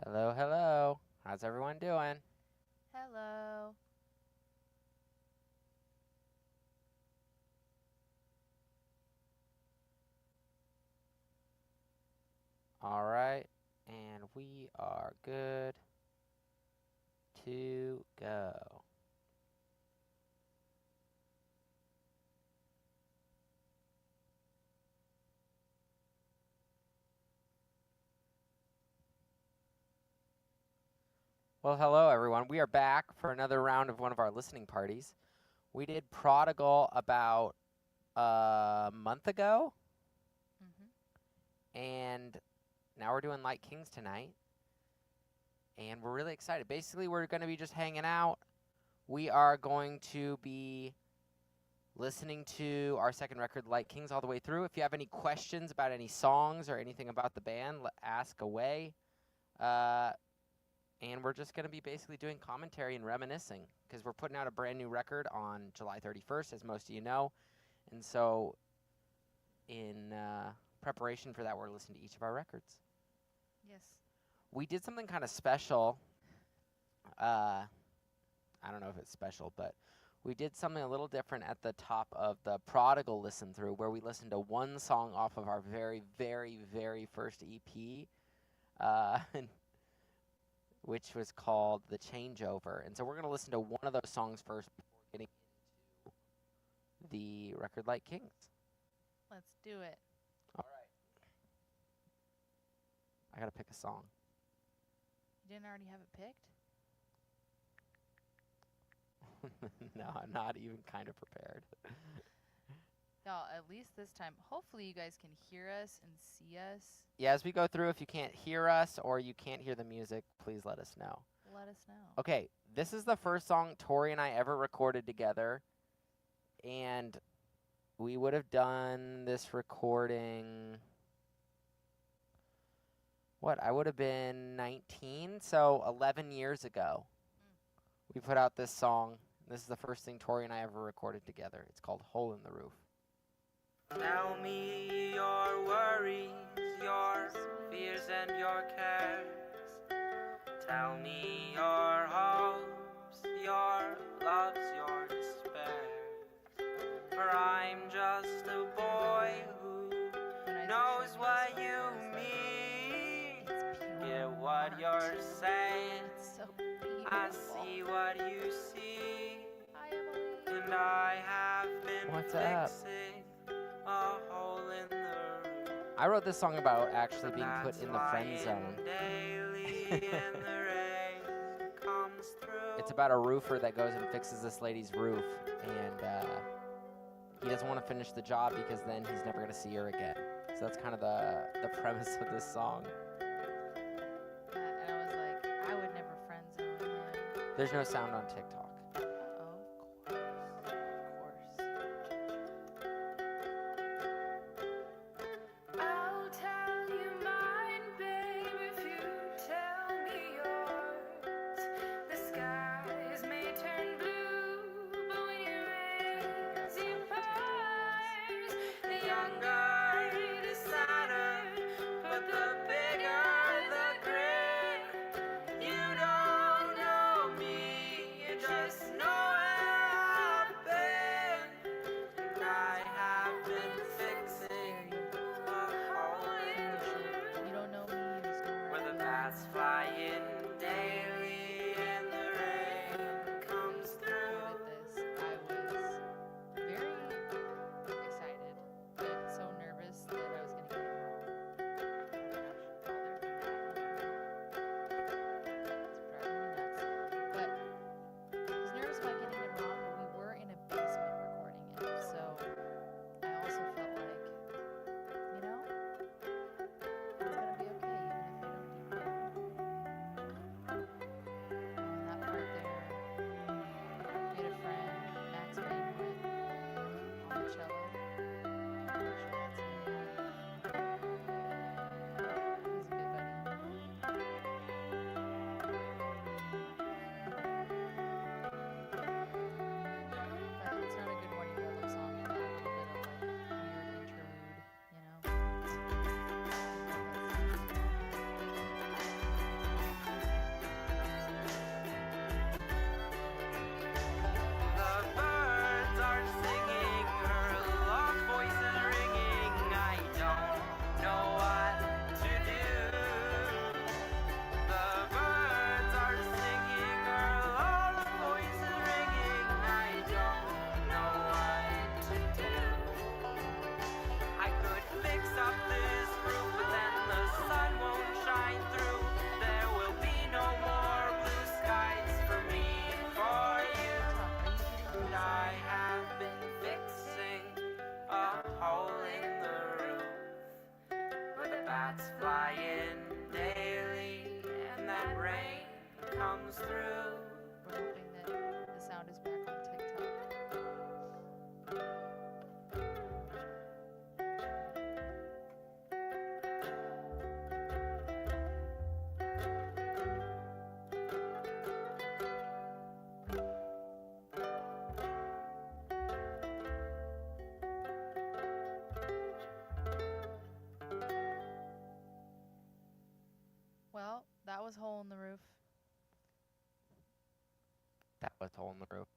Hello, hello. How's everyone doing? Hello. All right, and we are good to go. Well, hello, everyone. We are back for another round of one of our listening parties. We did Prodigal about a month ago, Mhm. and now we're doing Light Kings tonight, and we're really excited. Basically, we're going to be just hanging out. We are going to be listening to our second record, Light Kings, all the way through. If you have any questions about any songs or anything about the band, ask away. Uh, and we're just going to be basically doing commentary and reminiscing because we're putting out a brand new record on July 31st, as most of you know. And so, in preparation for that, we're listening to each of our records. Yes. We did something kind of special. Uh, I don't know if it's special, but we did something a little different at the top of the Prodigal listen through, where we listened to one song off of our very, very, very first EP, uh, which was called The Changeover. And so we're going to listen to one of those songs first before getting into the record Light Kings. Let's do it. All right. I got to pick a song. You didn't already have it picked? No, I'm not even kind of prepared. Y'all, at least this time, hopefully you guys can hear us and see us. Yeah, as we go through, if you can't hear us or you can't hear the music, please let us know. Let us know. Okay, this is the first song Tori and I ever recorded together, and we would have done this recording. What? I would have been 19, so 11 years ago. We put out this song. This is the first thing Tori and I ever recorded together. It's called Hole in the Roof. Tell me your worries, your fears and your cares. Tell me your hopes, your loves, your despairs. For I'm just a boy who knows what you mean. Get what you're saying, It's so beautiful. I see what you see. Hi, Emily. And I have been What's up? fixing a hole in the roof. I wrote this song about actually being put in the friend zone. It's about a roofer that goes and fixes this lady's roof, and he doesn't want to finish the job because then he's never going to see her again. So that's kind of the premise of this song. And I was like, I would never friend zone him. There's no sound on TikTok. Oh, of course. I'll tell you mine, babe, if you tell me yours. The skies may turn blue, but when you raise your eyes, the younger the sadder, but the bigger the grin. You don't know me, you just know where I've been. And I have been fixing a hole in the roof You don't know me, you just know where where the I am. bats fly in daily and the rain comes through. With this, I was very excited, but so nervous that I was going to get it wrong. Oh my gosh, y'all, it's driving me nuts. But I was nervous about getting it wrong, but we were in a basement recording it, so I also felt like, you know, it's going to be okay even if I don't do it. Well, that was Hole in the Roof. That was Hole in the Roof.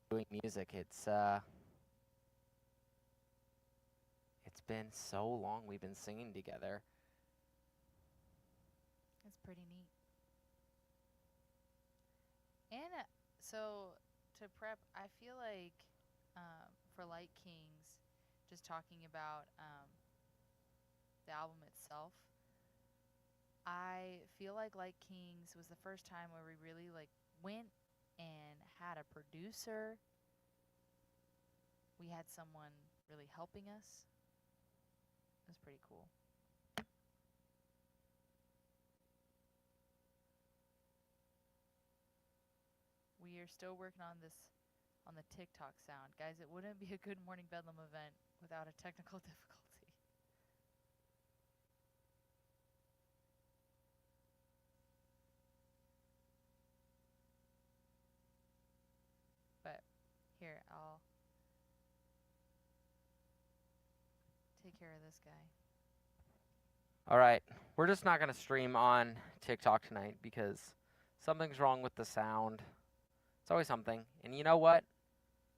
Doing music, it's been so long we've been singing together. It's pretty neat. And so to prep, I feel like for Light Kings, just talking about the album itself, I feel like Light Kings was the first time where we really like went and had a producer. We had someone really helping us. It was pretty cool. We are still working on the TikTok sound. Guys, it wouldn't be a Good Morning Bedlam event without a technical difficulty. But here, I'll take care of this guy. All right, we're just not going to stream on TikTok tonight because something's wrong with the sound. It's always something. And you know what?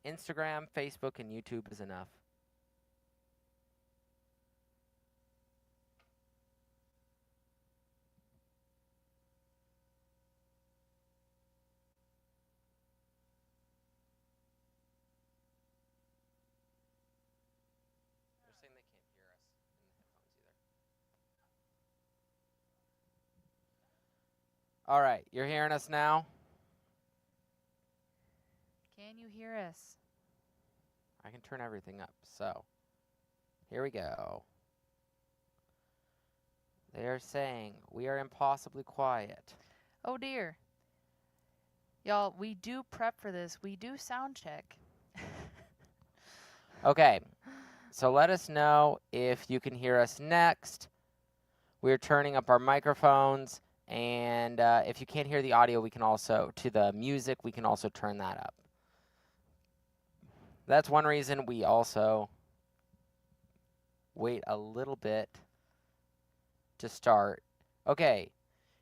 Instagram, Facebook, and YouTube is enough. They're saying they can't hear us in the headphones either. All right, you're hearing us now? Can you hear us? I can turn everything up. So, here we go. They are saying we are impossibly quiet. Oh dear. Y'all, we do prep for this. We do sound check. Okay, so let us know if you can hear us next. We're turning up our microphones, and if you can't hear the audio, we can also, to the music, we can also turn that up. That's one reason we also wait a little bit to start. Okay,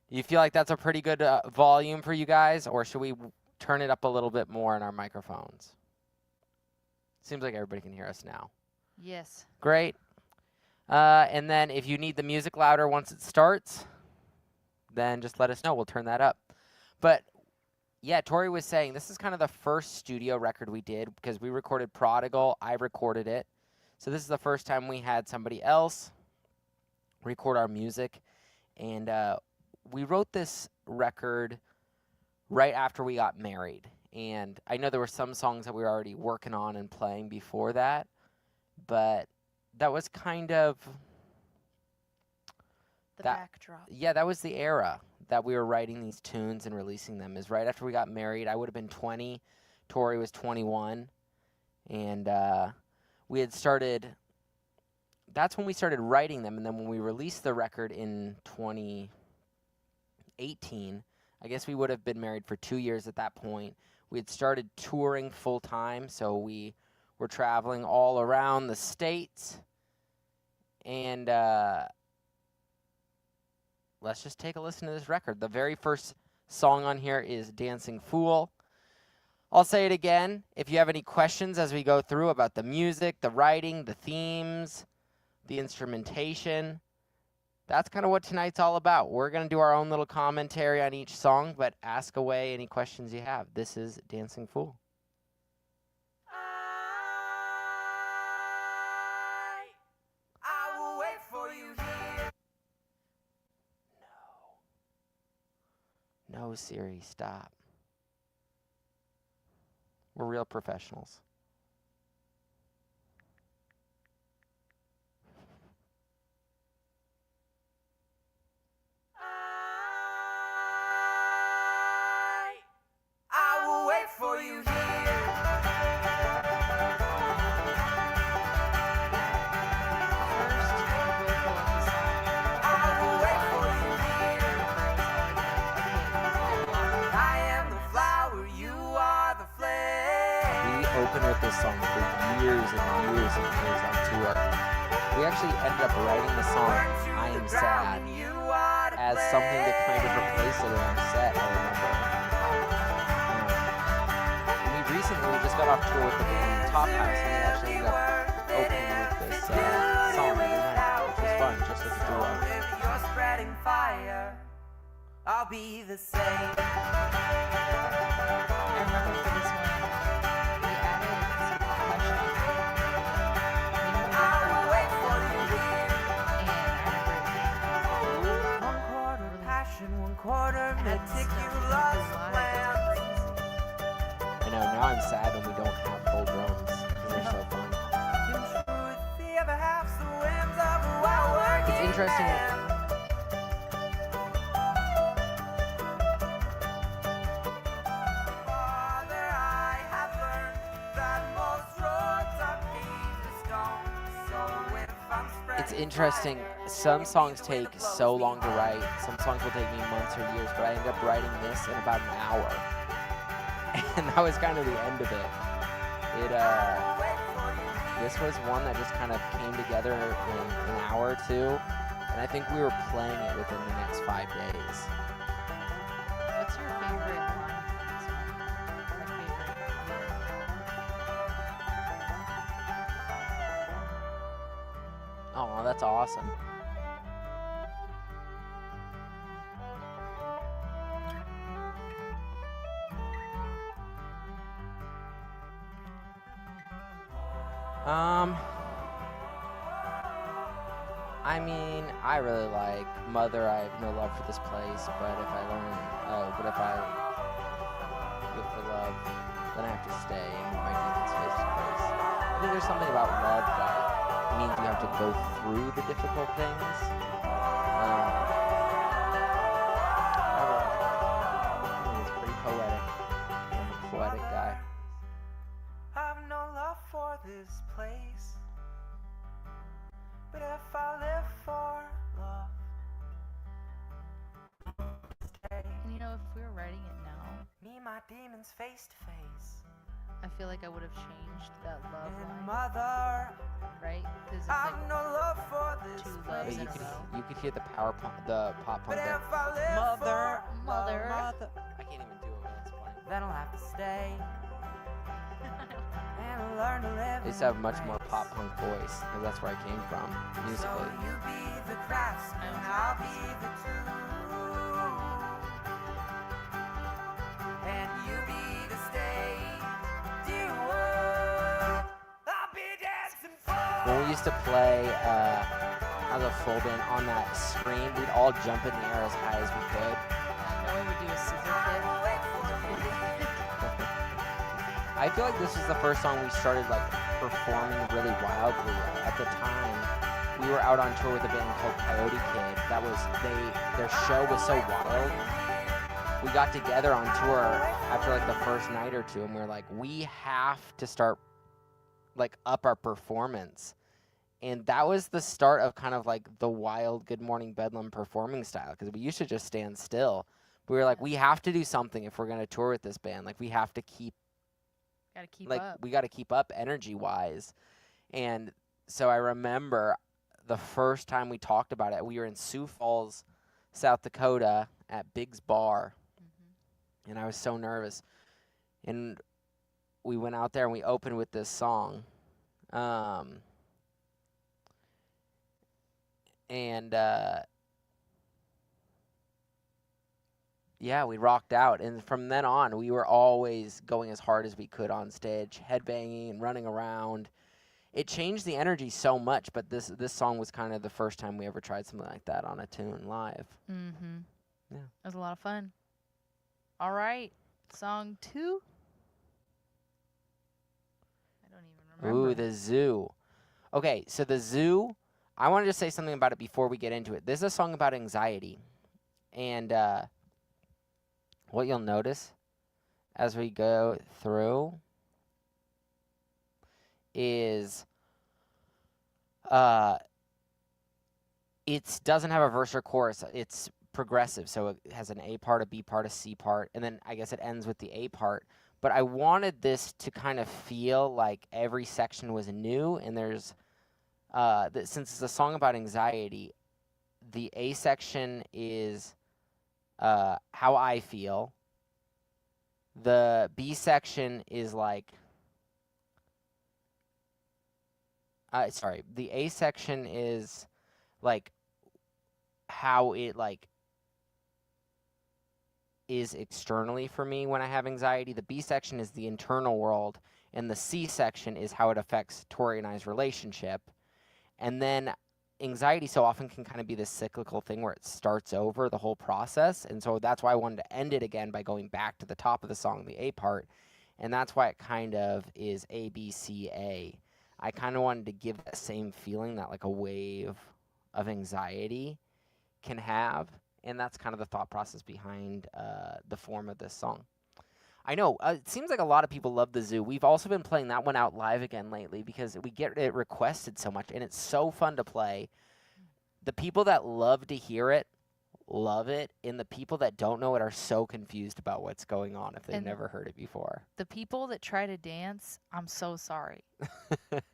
do you feel like that's a pretty good volume for you guys, or should we turn it up a little bit more in our microphones? Seems like everybody can hear us now. Yes. Great. And then if you need the music louder once it starts, then just let us know. We'll turn that up. But yeah, Tori was saying this is kind of the first studio record we did because we recorded Prodigal. I recorded it. So this is the first time we had somebody else record our music. And we wrote this record right after we got married. And I know there were some songs that we were already working on and playing before that. But that was kind of The that- backdrop. yeah, that was the era that we were writing these tunes and releasing them. Is right after we got married. I would have been 20. Tori was 21. And we had started, that's when we started writing them. And then when we released the record in 2018, I guess we would have been married for 2 years at that point. We had started touring full time. So we were traveling all around the States. And let's just take a listen to this record. The very first song on here is Dancing Fool. I'll say it again. If you have any questions as we go through about the music, the writing, the themes, the instrumentation, that's kind of what tonight's all about. We're going to do our own little commentary on each song, but ask away any questions you have. This is Dancing Fool. I will wait for you here. No, Siri, stop. We're real professionals. I will wait for you here. I will wait for you here. I am the flower, you are the flame. We open with this song for years and years and years on tour. We actually ended up writing the song I Am Sad as something to kind of replace it in our set, I remember. And we just got off tour with the band Top House, and we actually ended up opening with this song every night, which was fun, just as a duo. You're spreading fire. I'll be the same. I remember for this one, we added some percussion. I will wait for you here. And I One quarter Really passion, one quarter remember it had meticulous stuff plans. I know, now I'm sad when we don't have full drums, because they're so fun. In truth, the other half's the whims of a well-working It's interesting man. Father, I have learned that most roads are paved with stone. So if I'm It's spreading interesting, fire, some songs you will take blow so me long to up. write, some songs will take me months or years, but I ended up writing this in about an hour. And that was kind of the end of it. This was one that just kind of came together in an hour or two, and I think we were playing it within the next 5 days. What's your favorite line from this one? Or favorite lyric? Oh, that's awesome. I mean, I really like Mother, I have no love for this place, but if I look for love, then I have to stay and meet my demons face to face. I think there's something about love that means you have to go through the difficult things. I think it's pretty poetic. I'm a poetic guy. I've no love for this place, but if I live for love, stay. And you know, if we were writing it now, Me, my demons face to face. I feel like I would have changed that love And line, mother, right? Because it's I've like no love for this two But loves place. in a row. you could hear the the pop But punk there. if I live Mother, for mother. love, I can't even do it, but that's funny. then I'll have to stay and learn to live. They used in to have the much more place. pop punk voice, because that's where I came from, musically. So you be the craftsman, I'll be the tool, and you be the stage duo. I'll be dancing for. When we used to play as a full band on that screen, we'd all jump in the air as high as we could. Noah would do a scissor I kick. will wait for you. I feel like this was the first song we started like performing really wildly. At the time, we were out on tour with a band called Coyote Kid. That was their show was so wild. We got together on tour after like the first night or two, and we were like, we have to start like up our performance. And that was the start of kind of like the wild Good Morning Bedlam performing style, because we used to just stand still. We were like, we have to do something if we're going to tour with this band. Like, we have to keep, Gotta keep like, up. we got to keep up energy-wise. And so I remember the first time we talked about it, we were in Sioux Falls, South Dakota at Big's Bar. Mhm. And I was so nervous. And we went out there and we opened with this song. Yeah, we rocked out. And from then on, we were always going as hard as we could on stage, headbanging and running around. It changed the energy so much, but this song was kind of the first time we ever tried something like that on a tune live. Mm-hmm. Yeah. It was a lot of fun. All right. Song 2. I don't even remember. Ooh, the Zoo. Okay, so the Zoo, I want to just say something about it before we get into it. This is a song about anxiety. And what you'll notice as we go through is it doesn't have a verse or chorus. It's progressive, so it has an A part, a B part, a C part, and then I guess it ends with the A part. but I wanted this to kind of feel like every section was new, and there's since it's a song about anxiety, the A section is how I feel. The B section is like the A section is like how it like is externally for me when I have anxiety. The B section is the internal world, and the C section is how it affects Tori and I's relationship. And then anxiety so often can kind of be this cyclical thing where it starts over the whole process, and so that's why I wanted to end it again by going back to the top of the song, the A part, and that's why it kind of is A, B, C, A. I kind of wanted to give that same feeling that like a wave of anxiety can have, and that's kind of the thought process behind the form of this song. I know, it seems like a lot of people love The Zoo. We've also been playing that one out live again lately because we get it requested so much, and it's so fun to play. The people that love to hear it love it, and the people that don't know it are so confused about what's going on if they've And never heard it before. The people that try to dance, I'm so sorry.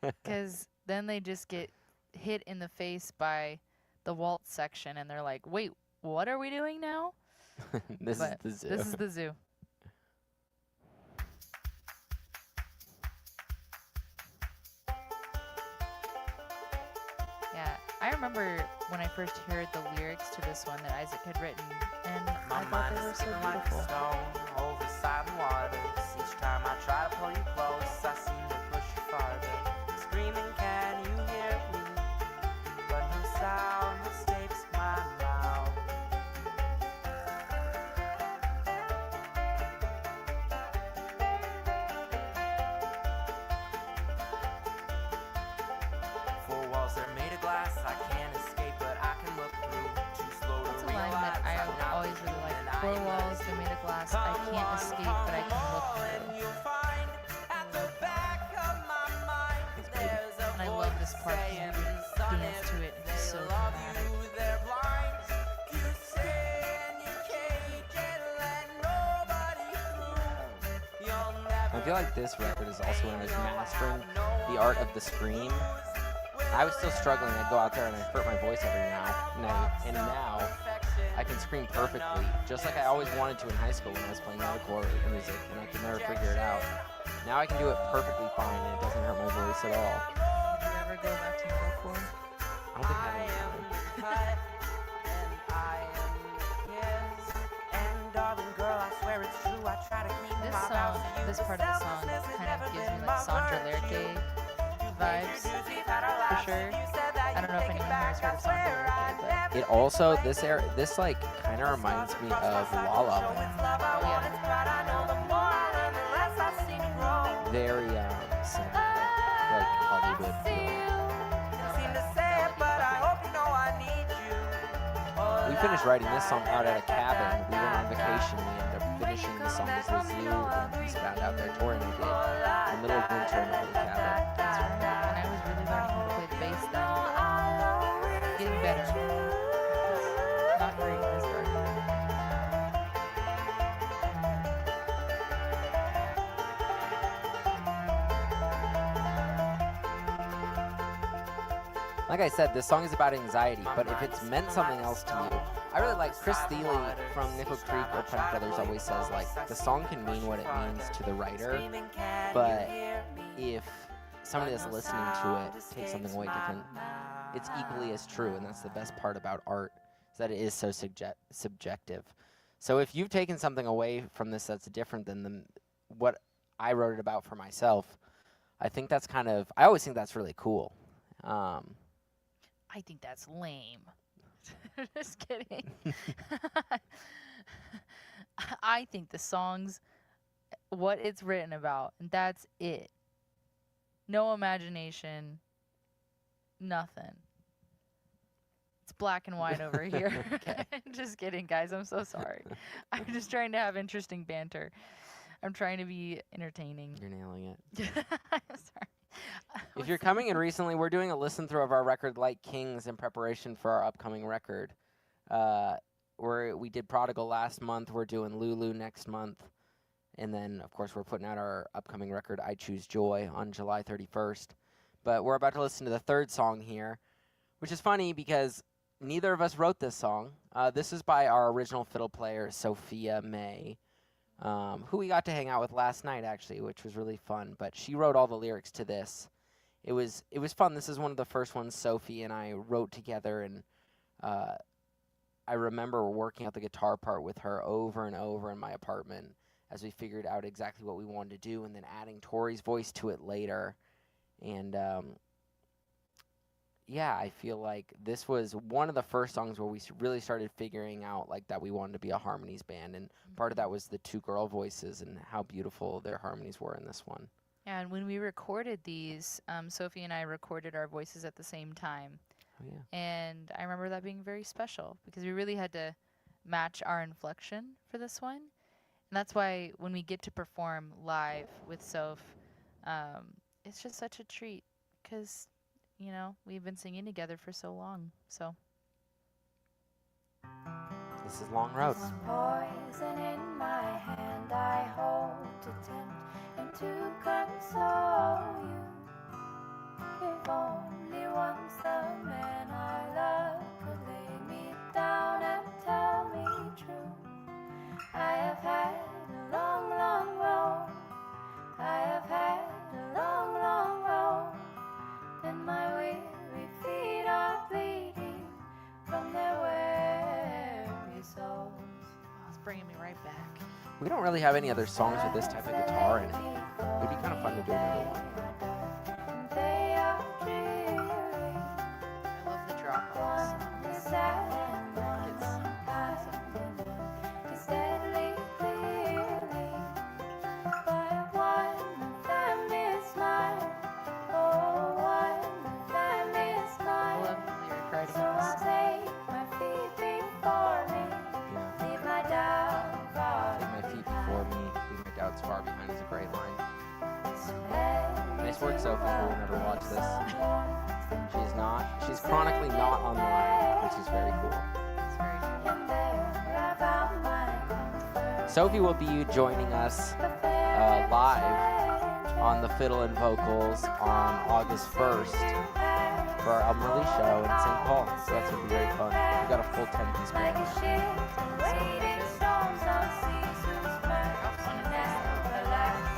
Because then they just get hit in the face by the waltz section, and they're like, wait, what are we doing now? This But is The Zoo. This is The Zoo. Yeah, I remember when I first heard the lyrics to this one that Isaac had written, and My I thought mind they is were so skipping like a beautiful. stone over silent waters. Each time I try to pull you close, I seem to push you farther. Screaming, can you hear me? But no sound escapes my mouth. Four walls are made of glass, I can't escape, but I can look through. Too slow to That's a line that realize I'm I not always really human, like. and I Four am walls, less. they're made of glass. I can't escape, but I can look through. You'll find at the back of my mind there's a And I love this part because saying, you "Son, dance if to it and it's they so love dramatic. you, they're blind. You stay in your cage and let nobody through. You'll never I feel like this record is also when I was mastering the art of the scream. I was still struggling. I'd go out there and I'd hurt my voice every night, and now I can scream perfectly, just like I always wanted to in high school when I was playing metalcore music, and I could never figure it out. Now I can do it perfectly fine, and it doesn't hurt my voice at all. Did you ever go back to metalcore? I don't think I have any time. cut and I am his. And darling girl, I swear it's true. I try to keep This my song, vows to you. this part of the song Selflessness has kind of never gives been me my like Sandra virtue. Lerche You've vibes, made your dues, we've had our for laughs. sure. You said that I don't know if you'd take it anyone here has back. heard I of Sandra swear Lerche, I'd but never It also play this like kind of reminds me of La La Land. Oh, yeah. Very cinematic, like Hollywood film. We finished writing this song out at a cabin. We went on vacation. We ended up finishing the song as The Zoo and Eastbound out there touring we did in the middle of winter in the cabin. That's right. And I was really learning how to play the bass then. Getting better. Not great when I started. Like I said, this song is about anxiety, but if it's meant something else to you, I really like Chris Thiele from Nickel Creek or Punch Brothers always says, like, the song can mean what it means to the writer, but if somebody that's listening to it takes something away different, it's equally as true, and that's the best part about art, is that it is so subjective. So if you've taken something away from this that's different than what I wrote it about for myself, I think that's I always think that's really cool. I think that's lame. Just kidding. I think the song's what it's written about, and that's it. No imagination, nothing. It's black and white over here. Okay. Just kidding, guys. I'm so sorry. I'm just trying to have interesting banter. I'm trying to be entertaining. You're nailing it. I'm sorry. If you're coming in recently, we're doing a listen through of our record Like Kings in preparation for our upcoming record. We did Prodigal last month. We're doing Lulu next month. And then, of course, we're putting out our upcoming record, I Choose Joy, on July 31st. But we're about to listen to the third song here, which is funny because neither of us wrote this song. This is by our original fiddle player, Sophia May, who we got to hang out with last night, actually, which was really fun. But she wrote all the lyrics to this. It was fun. This is one of the first ones Sophie and I wrote together, and I remember working out the guitar part with her over and over in my apartment as we figured out exactly what we wanted to do, and then adding Tori's voice to it later. And yeah, I feel like this was one of the first songs where we really started figuring out like that we wanted to be a harmonies band, and part of that was the two girl voices and how beautiful their harmonies were in this one. Yeah, and when we recorded these, Sophie and I recorded our voices at the same time. Oh yeah. And I remember that being very special because we really had to match our inflection for this one. And that's why when we get to perform live with Soph, it's just such a treat because, you know, we've been singing together for so long. So This is Long Road. This poison in my hand I hold to tempt and to console you. If only once the man I love could lay me down and tell me true. I have had a long, long road. I have had a long, long road, and my weary feet are bleeding from their weary souls. oh, it's bringing me right back. We don't really have any other songs with this type of guitar in it. It'd be kind of fun to do another one. They are dreary. I love the drop on this One song. is sad and one unkind. It's deadly clearly. But one of them is mine. Oh, one of them is I mine. love the lyric writing So on I'll this song. take my feet before me. Yeah. Leave my doubt far Take my feet before me, leave my doubts far behind is a great line. behind. Nice work, Sophie, who will never watch this. She's chronically not online, which is very cool. It's very cool. And there I found my comfort. Sophie will be joining us live on the fiddle and vocals on August 1st for our album release show in St. Paul. So that's going to be very fun. We've got a full 10-piece Like band. a ship waiting storms on seas whose mercy never lasts.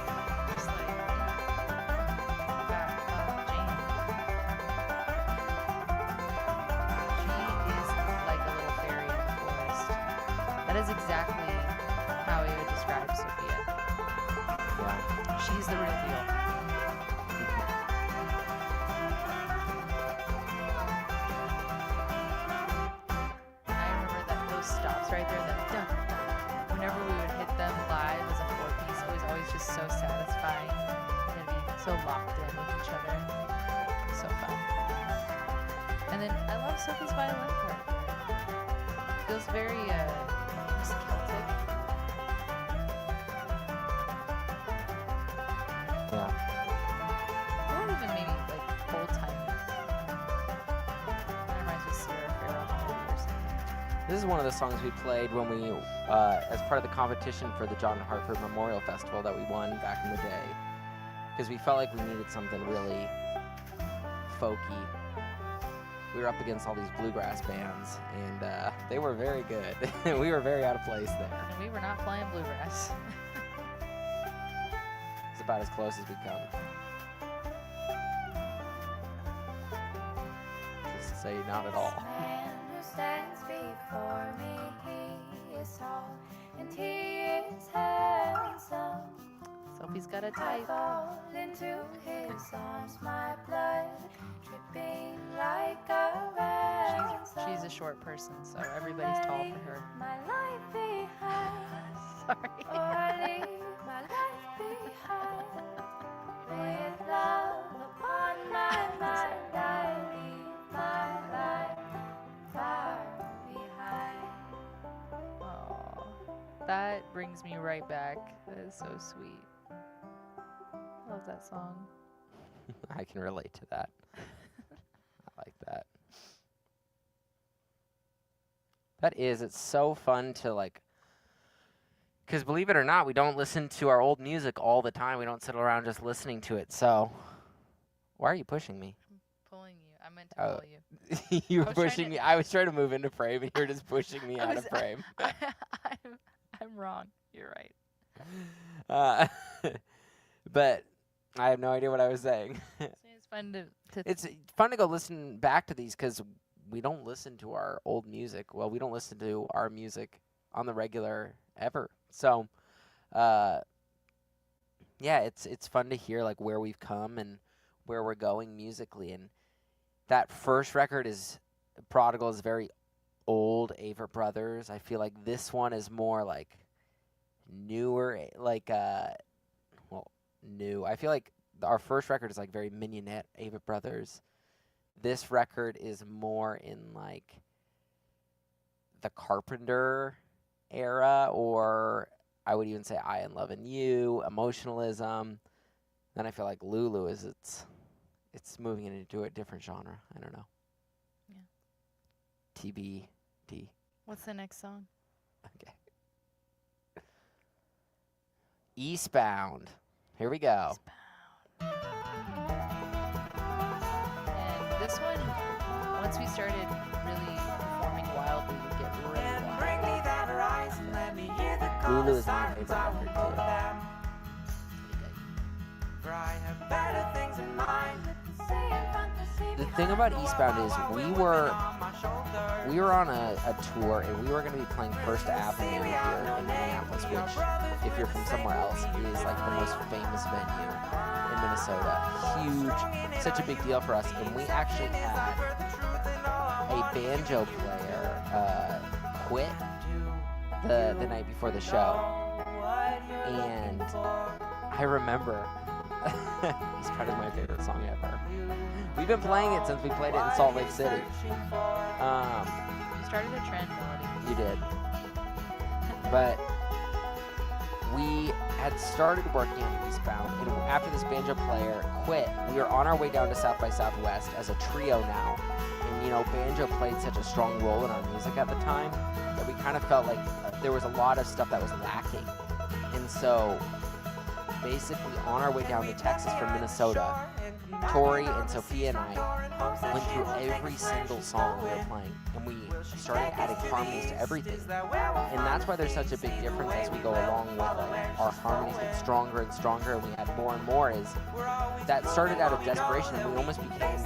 Just like, Jane. She is like a little fairy in the forest. That is exactly how I would describe Sophia. Yeah. She's the real deal. I remember that those stops right there, that dun, dun, whenever we would hit them live as a four-piece, it was always just so satisfying. And it'd be so locked in with each other. So fun. And then I love Sophie's violin part. Feels very just Celtic. Yeah. Or even maybe like old time. That reminds me of Sierra Farrell maybe or something. This is one of the songs we played when we, as part of the competition for the John Hartford Memorial Festival that we won back in the day. Because we felt like we needed something really folky. We were up against all these bluegrass bands, and they were very good. We were very out of place there. And we were not playing bluegrass. It's about as close as we come. Just to say not at all. Man who stands before me, he is tall and he is handsome. Sophie's got a I type. fall into his arms, my blood dripping like a ransom. She's a short person, so everybody's tall for her. My life behind, Sorry. oh, I leave my life behind. With love upon my mind, I leave my life far behind. Aw, that brings me right back. That is so sweet. Love that song. I can relate to that. I like that. It's so fun to like Because believe it or not, we don't listen to our old music all the time. We don't sit around just listening to it. So, why are you pushing me? Pulling you. I meant to Oh. pull you. You were I was trying pushing to- me. I was trying to move into frame, and you were just pushing me I out was- of frame. I'm wrong. You're right. Uh, but I have no idea what I was saying. So it's fun to It's fun to go listen back to these because we don't listen to our old music. Well, we don't listen to our music on the regular ever. So, yeah, it's fun to hear like where we've come and where we're going musically. And that first record is Prodigal is very old Avett Brothers. I feel like this one is more like newer, like new. I feel like our first record is like very Mignonette, Avett Brothers. This record is more in like the Carpenter era, or I would even say I Am Loving You, Emotionalism. Then I feel like Lulu is it's moving into a different genre. I don't know. Yeah. TBD. What's the next song? Okay. Eastbound. Here we go. And this one, once we started really performing wildly, would get really And wild. bring me that horizon, let me hear the Lulu is my sirens, favorite I record, will too. go them. Pretty good. For I have better things in mind. The thing about Eastbound is we were on a tour, and we were going to be playing First Avenue here in Minneapolis, which, if you're from somewhere else, is like the most famous venue in Minnesota. Huge, such a big deal for us. And we actually had a banjo player quit the night before the show. And I remember, Eastbound is my favorite song ever. We've been playing it since we played it in Salt Lake City. You started a trend, Melody. You did. But we had started working on Eastbound, and after this banjo player quit, we were on our way down to South by Southwest as a trio now. And, you know, banjo played such a strong role in our music at the time that we kind of felt like there was a lot of stuff that was lacking. And so, basically, on our way down to Texas from Minnesota, Tori and Sophia and I went through every single song we were playing, and we started adding harmonies to everything. And that's why there's such a big difference as we go along with like, our harmonies get stronger and stronger, and we add more and more. Is that started out of desperation, and we almost became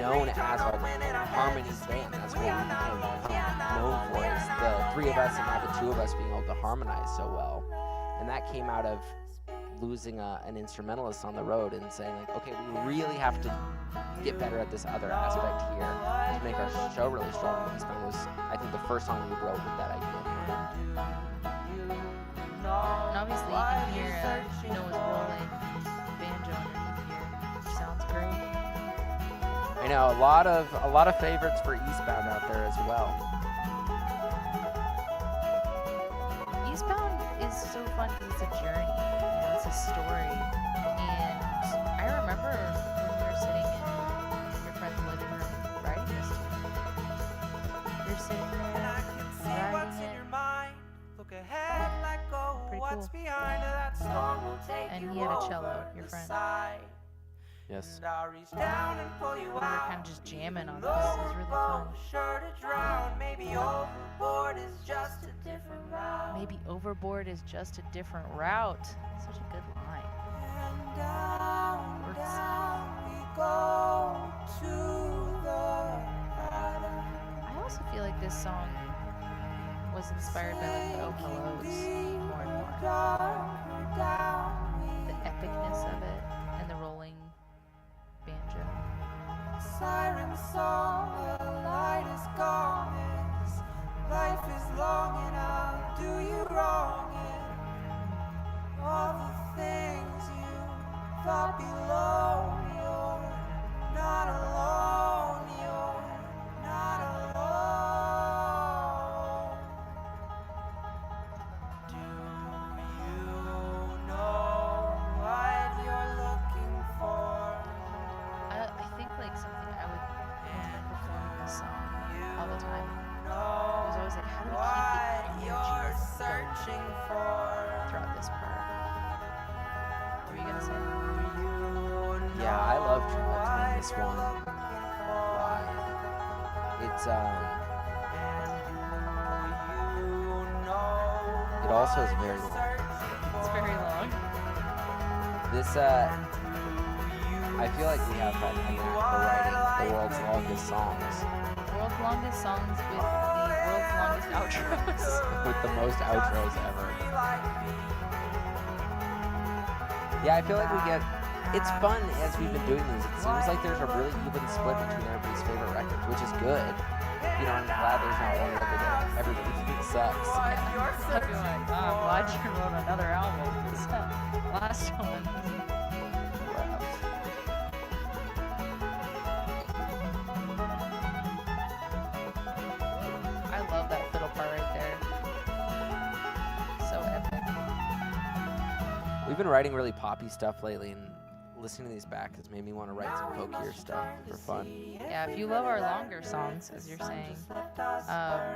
known as our harmony band. That's what we became known for, is the three of us and now the two of us being able to harmonize so well. And that came out of losing an instrumentalist on the road and saying like, okay, we really have to get better at this other aspect here to make our show really strong. And Eastbound was, I think, the first song we wrote with that idea. And obviously, you can hear Noah's rolling banjo underneath here, which sounds great. I know a lot of favorites for Eastbound out there as well. Eastbound is so fun because it's a journey. You know, it's a story. And I remember when we were sitting in your friend's living room writing this to me. You're sitting And I there can see what's writing in it. your mind. Look ahead, let go. Pretty What's cool. behind that storm will take And you he had a over cello, your the friend. side. Yes. And I'll reach down and pull you We were out. kind of just jamming on this. Though It was we're really fun. both sure to drown. Maybe overboard is just a different route. Maybe overboard is just a different route. Such a good line. And down, Works. down we go to the bottom. I also feel like this song was inspired by like the Oh Hellos more and more. The epicness of it and the rolling banjo. Siren song, the light is gone. This life is long and I'll do you wrong. And all the things you thought below, you're not alone. You're not alone. Do you know what you're looking for? I think like something I would when we were performing this song all the time. Know I was always like, how do we keep what the you're energy searching for. this one live. It's it also is very long. It's very long. This I feel like we have a knack for writing the world's longest songs World's longest songs with the world's longest outros. with the most outros ever. Yeah, I feel like we get. It's fun as we've been doing these. It seems like there's a really even split between everybody's favorite records, which is good. You know, I'm glad there's not one record that everybody thinks sucks. I'd be like, oh, I'm glad you wrote another album. 'Cause that last one. I love that fiddle part right there. So epic. We've been writing really poppy stuff lately, and listening to these back has made me want to write some folkier stuff for fun. Yeah, if you love our longer songs, as you're saying,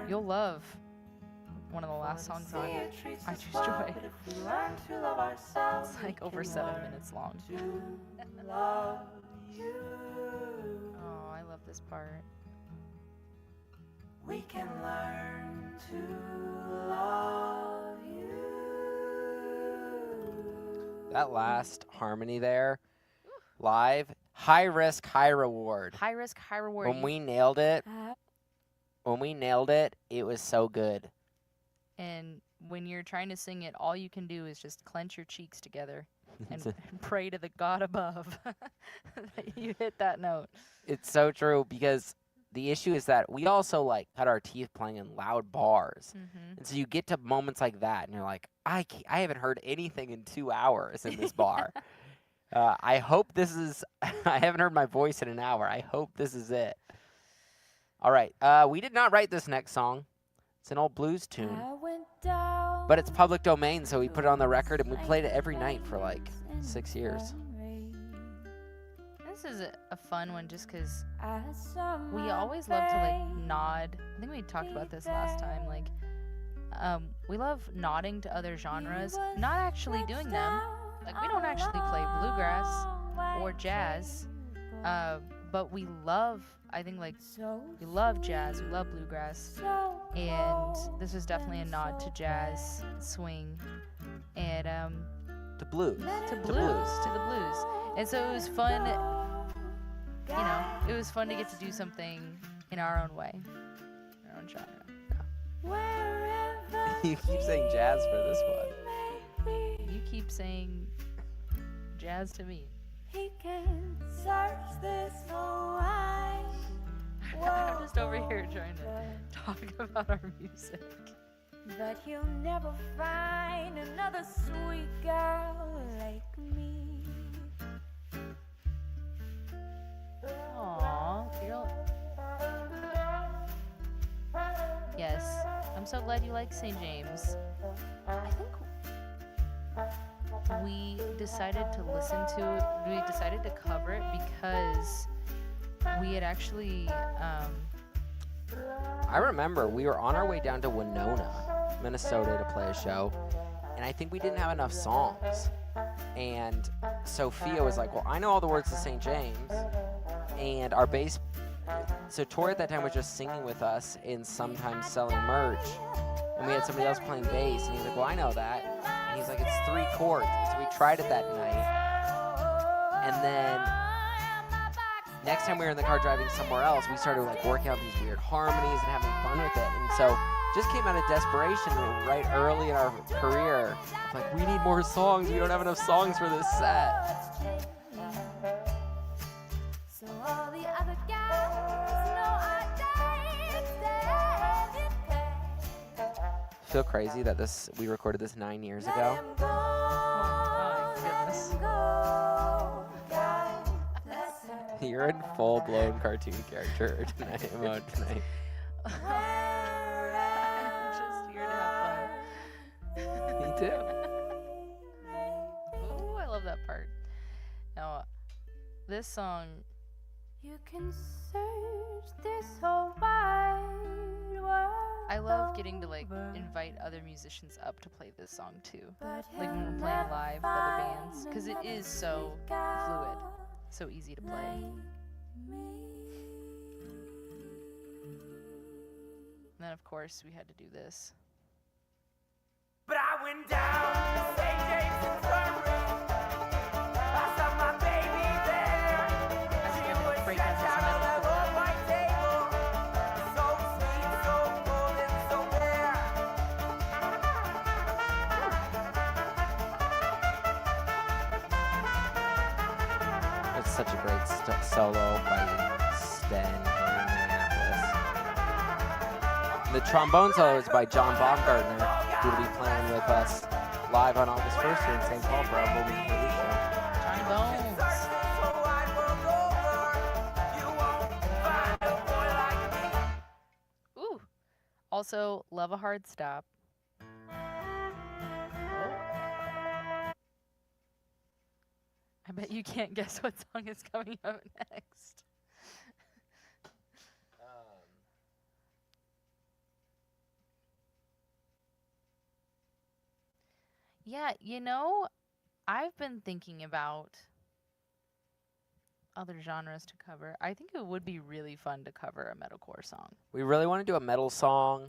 you'll love one of the last songs on I Choose Joy. It's like over 7 minutes long. Oh, I love this part. We can learn to love you. That last harmony there, live, high risk, high reward. High risk, high reward. When we nailed it, it was so good. And when you're trying to sing it, all you can do is just clench your cheeks together and pray to the God above that you hit that note. It's so true, because the issue is that we also like cut our teeth playing in loud bars. Mm-hmm. And so you get to moments like that and you're like, I haven't heard anything in 2 hours in this bar. I hope this is, I haven't heard my voice in an hour. I hope this is it. All right. We did not write this next song. It's an old blues tune, but it's public domain, so we put it on the record and we played it every night for like 6 years. This is a fun one just because we always love to like nod. I think we talked about this last time. Like, we love nodding to other genres, not actually doing them. Like, we don't actually play bluegrass or jazz, but we love, I think, like, we love jazz, we love bluegrass, and this was definitely a nod to jazz, swing, and To blues. to the blues. And so it was fun, you know, it was fun to get to do something in our own way, our own genre. You keep saying jazz for this one. You keep saying jazz to me. He can search this whole wide I'm just over here trying to talk about our music. but you'll never find another sweet girl like me. Aww, yes, I'm so glad you like St. James. I think we decided to cover it because we had actually, I remember we were on our way down to Winona, Minnesota to play a show, and I think we didn't have enough songs. And Sophia was like, well, I know all the words to St. James, and our bass, so Tori at that time was just singing with us and sometimes selling merch, and we had somebody else playing bass, and he's like, well, I know that, and he's like, it's 3 chords, so we tried it that night, and then next time we were in the car driving somewhere else, we started like working out these weird harmonies and having fun with it, and so just came out of desperation right early in our career. Like, we need more songs. We don't have enough songs for this set. So all the other guys know I Feel crazy that we recorded this 9 years ago. oh my goodness. You're in full-blown cartoon character mode tonight. I'm just here to have fun. Me too. Ooh, I love that part. Now, this song, You can search this whole wide world. I love getting to like invite other musicians up to play this song too. But Like when we're playing live with other bands, because it is so fluid, so easy to play. And then, of course, we had to do this. But I went down to St. James Infirmary. I saw my baby there. She was stretched out on a little white table. So sweet, so cold, and so bare. It's such a great solo by Sten here in Minneapolis. The trombone solo is by John Baumgartner, who will be playing with us live on August 1st here in St. Paul for our Golden Release show. Johnny Bones. So wide world over, you won't find a boy like me. Ooh. Also, Love a Hard Stop. I bet you can't guess what song is coming up next. Yeah, you know, I've been thinking about other genres to cover. I think it would be really fun to cover a metalcore song. We really want to do a metal song,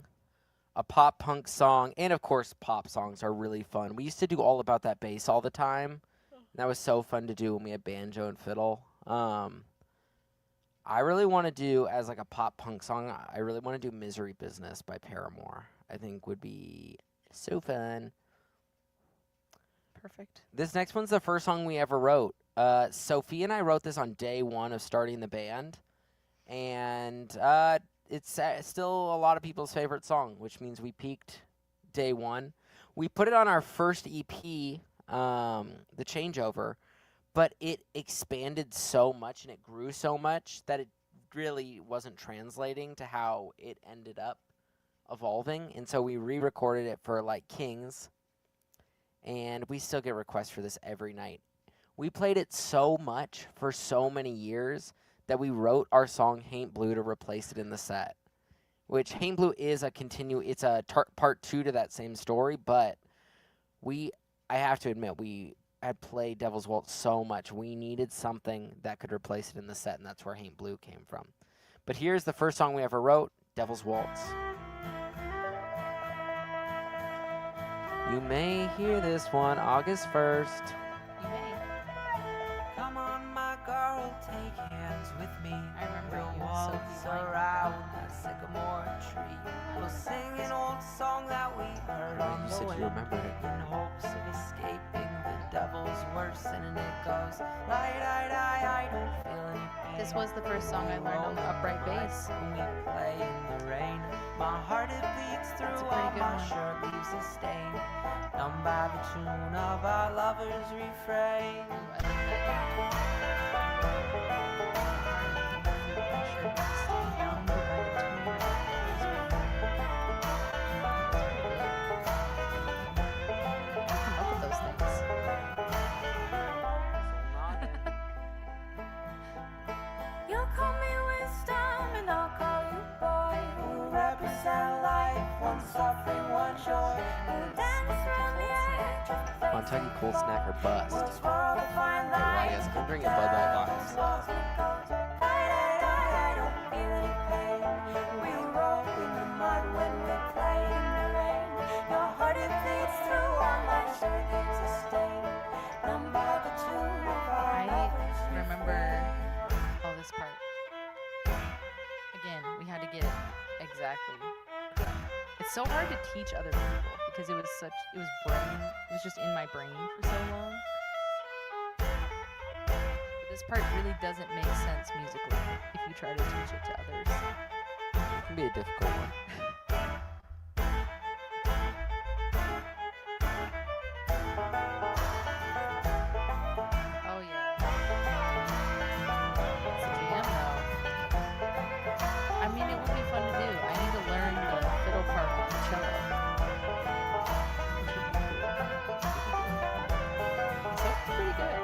a pop punk song, and of course pop songs are really fun. We used to do All About That Bass all the time. And that was so fun to do when we had banjo and fiddle. I really want to do, as like a pop punk song, I really want to do Misery Business by Paramore. I think would be so fun. Perfect. This next one's the first song we ever wrote. Sophie and I wrote this on day one of starting the band. And it's still a lot of people's favorite song, which means we peaked day one. We put it on our first EP, The Changeover, but it expanded so much and it grew so much that it really wasn't translating to how it ended up evolving. And so we re-recorded it for Like Kings, and we still get requests for this every night. We played it so much for so many years that we wrote our song Haint Blue to replace it in the set, which Haint Blue is it's a part two to that same story, but I have to admit, we had played Devil's Waltz so much, we needed something that could replace it in the set, and that's where Haint Blue came from. But here's the first song we ever wrote, Devil's Waltz. You may hear this one August 1st. You may. Come on, my girl, take hands with me. I remember We'll you and waltz Sophie lying around that sycamore tree. We'll sing an old song that we heard Oh, on you the said way, you remembered it. in hopes of escaping the devil's worst. And it goes, I don't feel any pain. This was the first song I learned on the upright bass. When we play in the rain, my heart it bleeds That's through a pretty all good my one. shirt leaves a stain. Numb by the tune of our lovers' refrain. Ooh, I like that. Come up with those things. You'll call me wisdom and I'll call you boy. We'll represent life, one suffering, one joy. We'll dance around the edge of the Montucky Cool Snack or Bust. We'll swirl the fine Hey, line. Elias, I'm drinking Bud Light Limes. I don't feel any pain. We'll roll in the mud when we play in the rain. Your heart it bleeds through all my shirt leaves a stain. Numb by the tune of our I lovers' remember refrain. all this part. Again, we had to get it exactly. It's so hard to teach other people because it was just in my brain for so long. But this part really doesn't make sense musically if you try to teach it to others. It can be a difficult one. Oh yeah. It's a jam though. I mean, it would be fun to do. I need to learn the fiddle part on the cello. Which would be cool. Sophie's pretty good.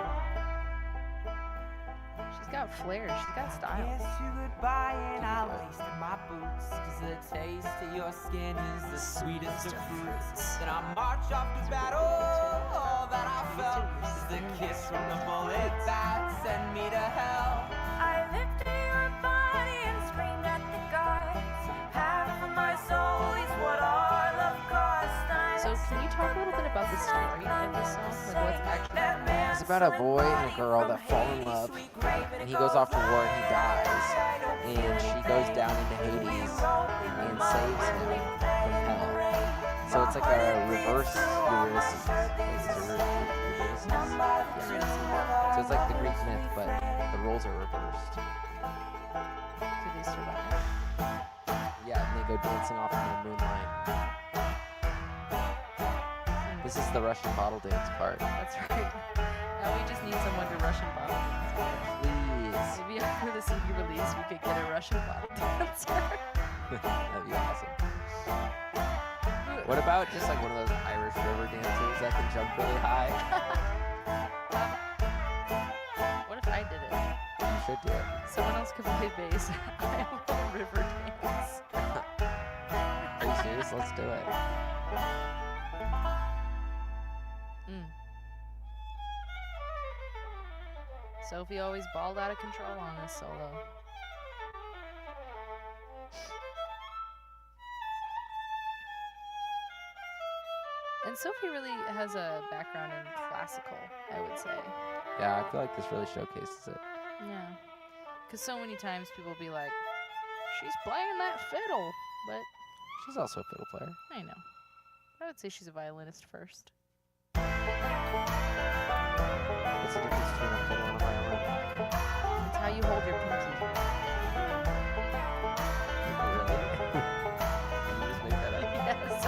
She's got flair. She's got style. Kiss you goodbye and I laced in my boots. 'Cause the taste of your skin is the sweetest of fruits. Then I march off to battle. All that I felt is the kiss from the bullet that sent me to hell. I lifted story of this song? Like what's actually going on? It's about a boy and a girl that fall in love, and he goes off to war and he dies, and she goes down into Hades and saves him from hell. So it's like a reverse Ulysses. Ulysses? Yeah. So it's like the Greek myth, but the roles are reversed. Do they survive? Yeah, and they go dancing off in the moonlight. This is the Russian bottle dance part. That's right. Now we just need someone to Russian bottle dance. Please. Maybe after the CD release, we could get a Russian bottle dancer. That'd be awesome. What about just like one of those Irish river dancers that can jump really high? What if I did it? You should do it. Someone else could play bass. I will river dance. Are you serious? Let's do it. Sophie always balled out of control on this solo. And Sophie really has a background in classical, I would say. Yeah, I feel like this really showcases it. Yeah. Because so many times people be like, she's playing that fiddle. But She's also a fiddle player. I know. I would say she's a violinist first. What's the difference between a fiddle and a violin? It's how you hold your pinky. Really? Did you just make that up? Yes.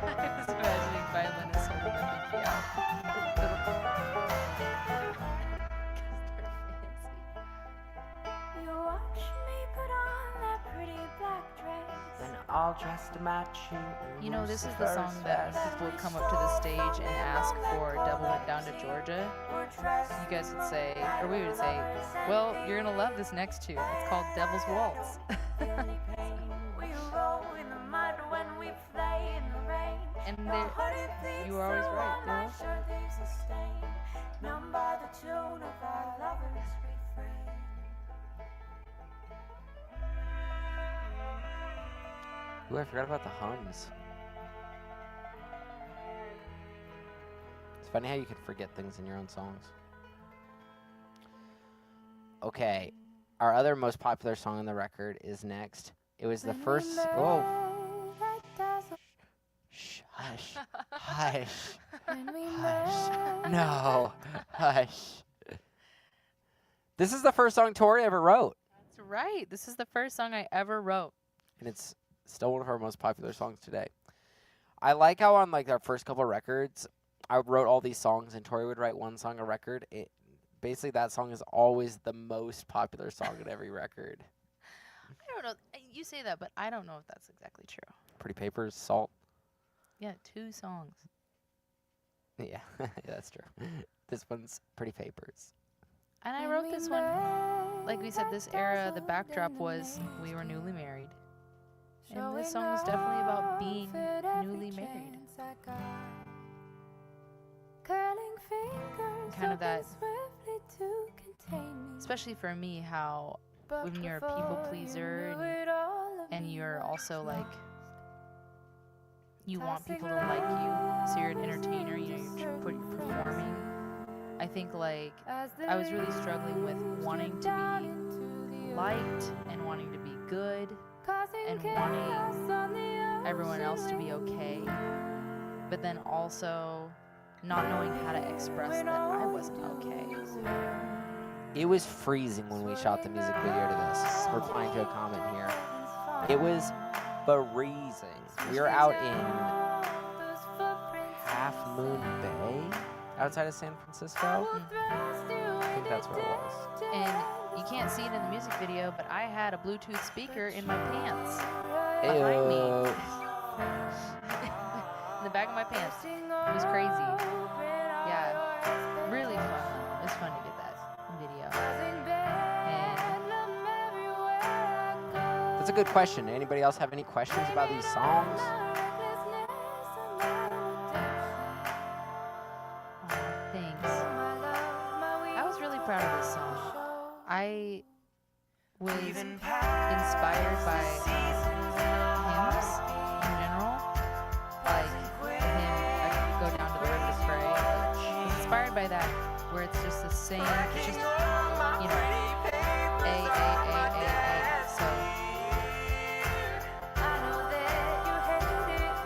I was imagining violinists holding their pinky out. Because they're fancy. You watch me put on that pretty black dress. Then all dressed to match you. You know, this is the song that people would come up to the stage and ask for Devil Went Down to Georgia. You guys would say, or we would say, well, you're going to love this next tune. It's called Devil's Waltz. And you were always right, Bill. Ooh, I forgot about the hums. It's funny how you can forget things in your own songs. Okay, our other most popular song on the record is next. It was the first. Whoa. Shh, hush, hush, hush. No, hush. This is the first song Tori ever wrote, That's right. This is the first song I ever wrote. and it's still one of our most popular songs today. I like how on like our first couple records, I wrote all these songs, and Tori would write one song a record. Basically, that song is always the most popular song on every record. I don't know. You say that, but I don't know if that's exactly true. Pretty Papers, Salt. Yeah, 2 songs. Yeah, that's true. This one's Pretty Papers. And I wrote this one, like we said, this era, the backdrop was we were newly married. And this song was definitely about being newly married. Kind of that, especially for me, how when you're a people pleaser and you're also like, you want people to like you, so you're an entertainer, you know, you're performing. I think like I was really struggling with wanting to be liked and wanting to be good and wanting everyone else to be okay, but then also not knowing how to express that I wasn't okay. It was freezing when we shot the music video to this. Replying to a comment here. It was freezing. We were out in Half Moon Bay, outside of San Francisco. I think that's where it was. And you can't see it in the music video, but I had a Bluetooth speaker in my pants. Ew. Behind me. In the back of my pants. It was crazy. Yeah. Really fun. It was fun to get that video. And That's a good question. Anybody else have any questions about these songs? thanks. I was really proud of this song. I was inspired by hymns in general, like him I Go Down to the River to Pray. It's inspired by that, where it's just the same, it's just, you know, A. So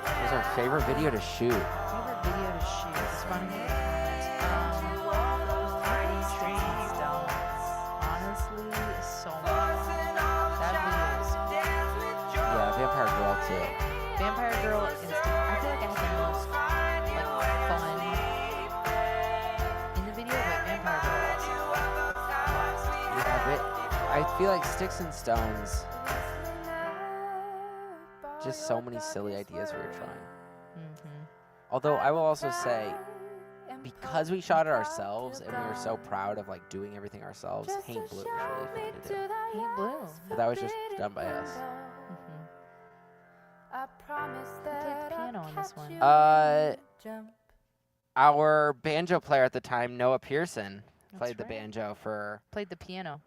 It was our favorite video to shoot. favorite video to shoot. It's funny. Sticks and Stones. Honestly, so much. That video is Yeah, Vampire Girl too. Vampire Girl is. I feel like I had the most like fun in the video, but Vampire Girl also. Yeah, but I feel like Sticks and Stones, just so many silly ideas we were trying. Mm-hmm. Although I will also say, because we shot it ourselves and we were so proud of like doing everything ourselves, Paint Blue was really fun to do. Paint Blue. But that was just done by us. Mm-hmm. Who played the piano on this one? Our banjo player at the time, Noah Pearson, That's played the right. banjo for Played the piano.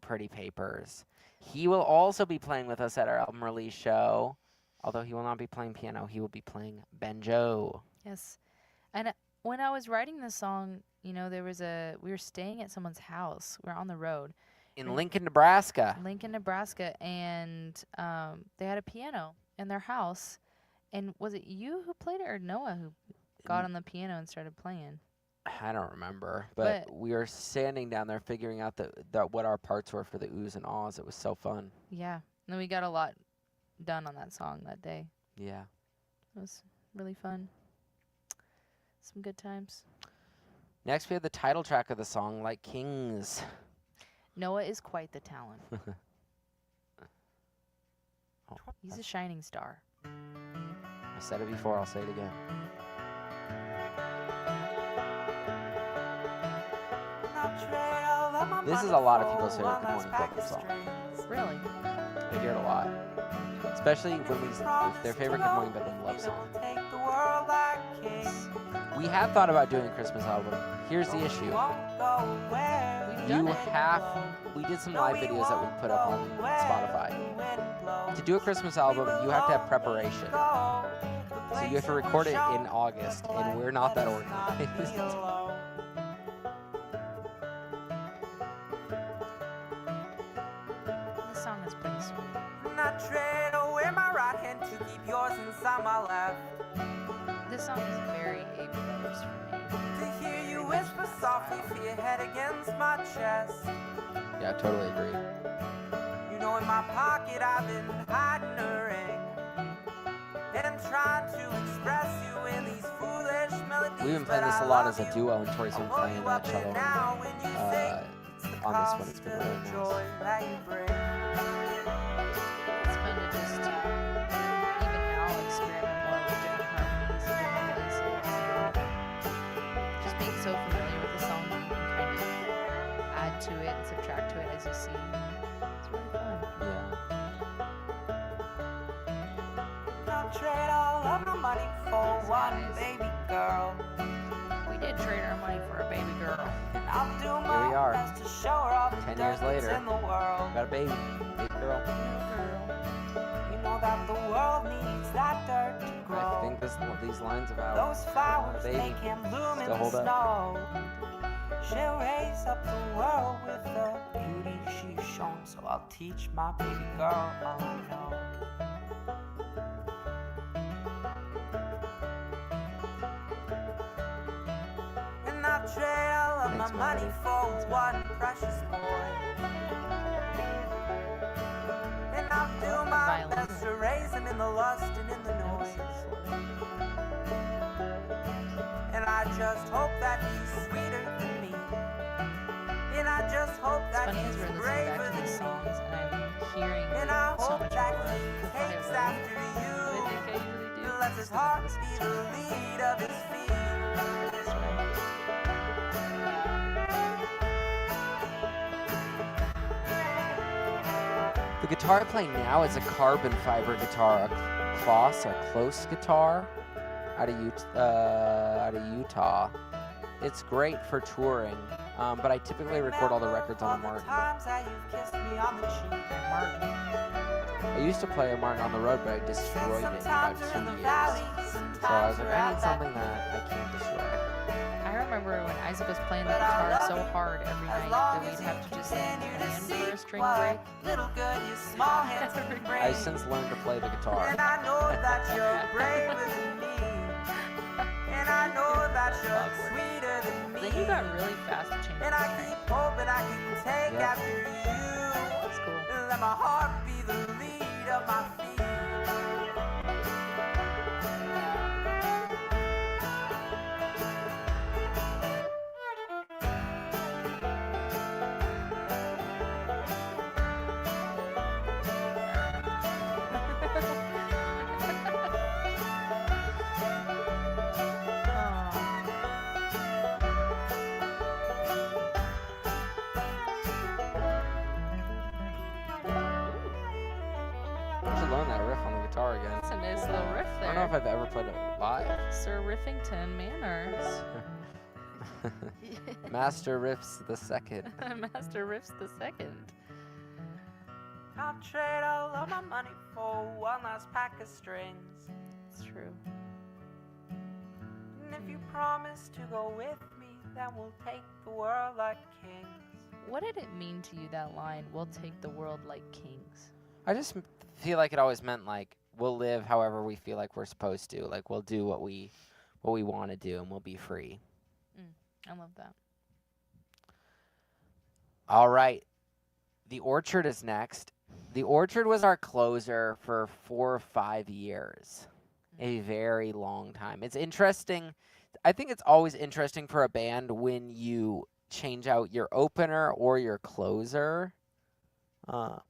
Pretty Papers. He will also be playing with us at our album release show. Although he will not be playing piano, he will be playing banjo. Yes. And when I was writing this song, you know, we were staying at someone's house. We were on the road In Lincoln, Nebraska. in Lincoln, Nebraska, and they had a piano in their house. And was it you who played it or Noah who got on the piano and started playing? I don't remember, but we were standing down there figuring out what our parts were for the oohs and ahs. It was so fun. Yeah. And then we got a lot done on that song that day. Yeah. It was really fun. Some good times. Next, we have the title track of the song, Like Kings. Noah is quite the talent. Oh, He's a shining star. I said it before, I'll say it again. This is a lot of people's favorite Good Morning Brooklyn song. Really? They hear it a lot. Especially when their favorite Good Morning Brooklyn love song. We have thought about doing a Christmas album. Here's the issue. We did some live videos that we put up on Spotify. To do a Christmas album, you have to have preparation. So you have to record it in August, and we're not that organized. This song is pretty sweet. Not trade away my right hand to keep yours inside my left. This song is very Amy Brothers for me. To hear you whisper softly for your head against my chest. Yeah, totally agree. You know in my pocket I've been hiding a ring. And trying to express you in these foolish melodies. We've been playing this a lot as a duo, and Tori's been playing that cello on this one. It's been really nice. It's fun to just, even now, experiment more with different harmonies and melodies. Just being so familiar with the song, you can kind of add to it and subtract to it as you see. It's really fun. Yeah. I'll trade all of my money for one baby girl. We did trade our money for a baby girl. And I'll do Here we are. my best to show her all the 10 dirt years that's later. in the world. Got a baby girl. You know that the world needs that dirt to I grow. think these lines about Those flowers baby they can bloom in still the hold up. snow. She'll raise up the world with the beauty she's shown. So I'll teach my baby girl all I know. And I'll trade all of my Thanks, money Marty. for one precious boy. And I'll do my Violin. best to raise him in the lust and in the noise. And I just hope that he's sweeter than me. And I just hope It's that funny as he's we're listening braver back to than these me. songs and I'm hearing And I so hope much that more he than I takes really after than I you. think I usually do. And lets his heart be the lead of his feet. That's right. The guitar I'm playing now is a carbon fiber guitar, a Kloss, a close guitar, out of Utah. it's great for touring, but I typically record all the records on a Martin. Times that you've kissed me on the cheek. I used to play a Martin on the road, but I destroyed it in about 2 years. So I was like, I need something that I can't destroy. I remember when Isaac was playing the guitar so hard every night that we'd have to just hand for a string break. Little good, your small hands can break. I've since learned to play the guitar. And I know that you're braver than me. And I know that you're sweeter than me. Then you got really fast at changing And I the keep hoping I can take Yep. after you. That's cool. And let my heart be the lead of my feet. I should learn that riff on the guitar again. That's a nice little riff I don't know if there. I've ever played it live. Sir Riffington Manners. Master Riffs the second. Master Riffs the second. I'll trade all of my money for one last pack of strings. It's true. And if you promise to go with me, then we'll take the world like kings. What did it mean to you, that line, we'll take the world like kings? I just feel like it always meant like we'll live however we feel like we're supposed to. Like we'll do what we want to do and we'll be free. I love that. All right. The Orchard is next. The Orchard was our closer for 4 or 5 years. A very long time. It's interesting. I think it's always interesting for a band when you change out your opener or your closer. Aw.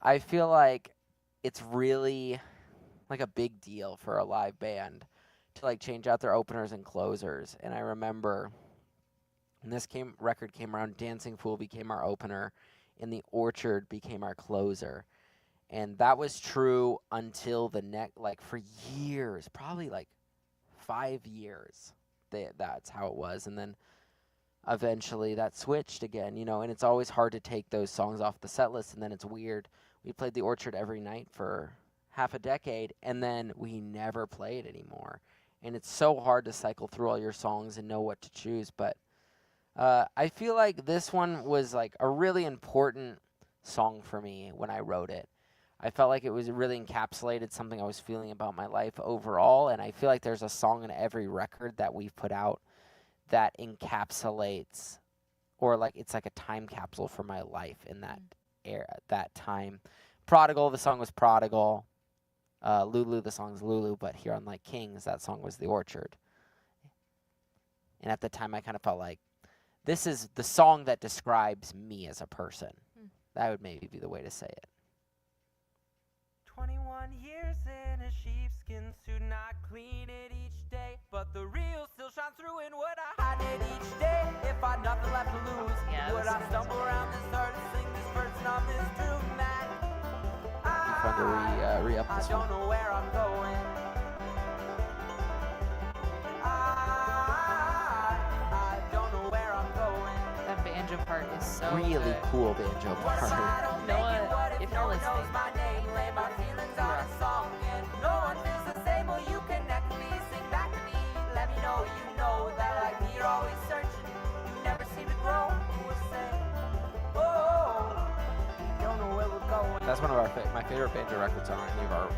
I feel like it's really like a big deal for a live band to like change out their openers and closers. And I remember when this record came around, Dancing Fool became our opener and The Orchard became our closer. And that was true until like for years, probably like 5 years. That's how it was. And then eventually that switched again, and it's always hard to take those songs off the set list. And then it's weird. We played The Orchard every night for half a decade, and then we never play it anymore. And it's so hard to cycle through all your songs and know what to choose. But I feel like this one was like a really important song for me when I wrote it. I felt like it was really encapsulated something I was feeling about my life overall, and I feel like there's a song in every record that we've put out that encapsulates, or like it's like a time capsule for my life in that era, that time. Prodigal, the song was Prodigal. Lulu, the song's Lulu, but here on Like Kings, that song was The Orchard. And at the time, I kind of felt like this is the song that describes me as a person. That would maybe be the way to say it. 21 years in a sheepskin suit, and I clean it each day, but the real still shines through. And would I hide it each day if I'd nothing left to lose? Yeah, Would this I is stumble around this earth and sing this verse and on this true man? Fun to re-up I this don't one. know where I'm going. I don't know where I'm going. That banjo part is so Really good. cool banjo What if I part. don't Know make it? what? What If no you're one knows listening, my name? Lay my feelings on a song, and no one feels the same. Will you connect me? Sing back to me. Let me know you know that like me, you're always searching. You never seem to grow. You will say, oh, you don't know where we're going. That's one of my favorite banjo records on any of our,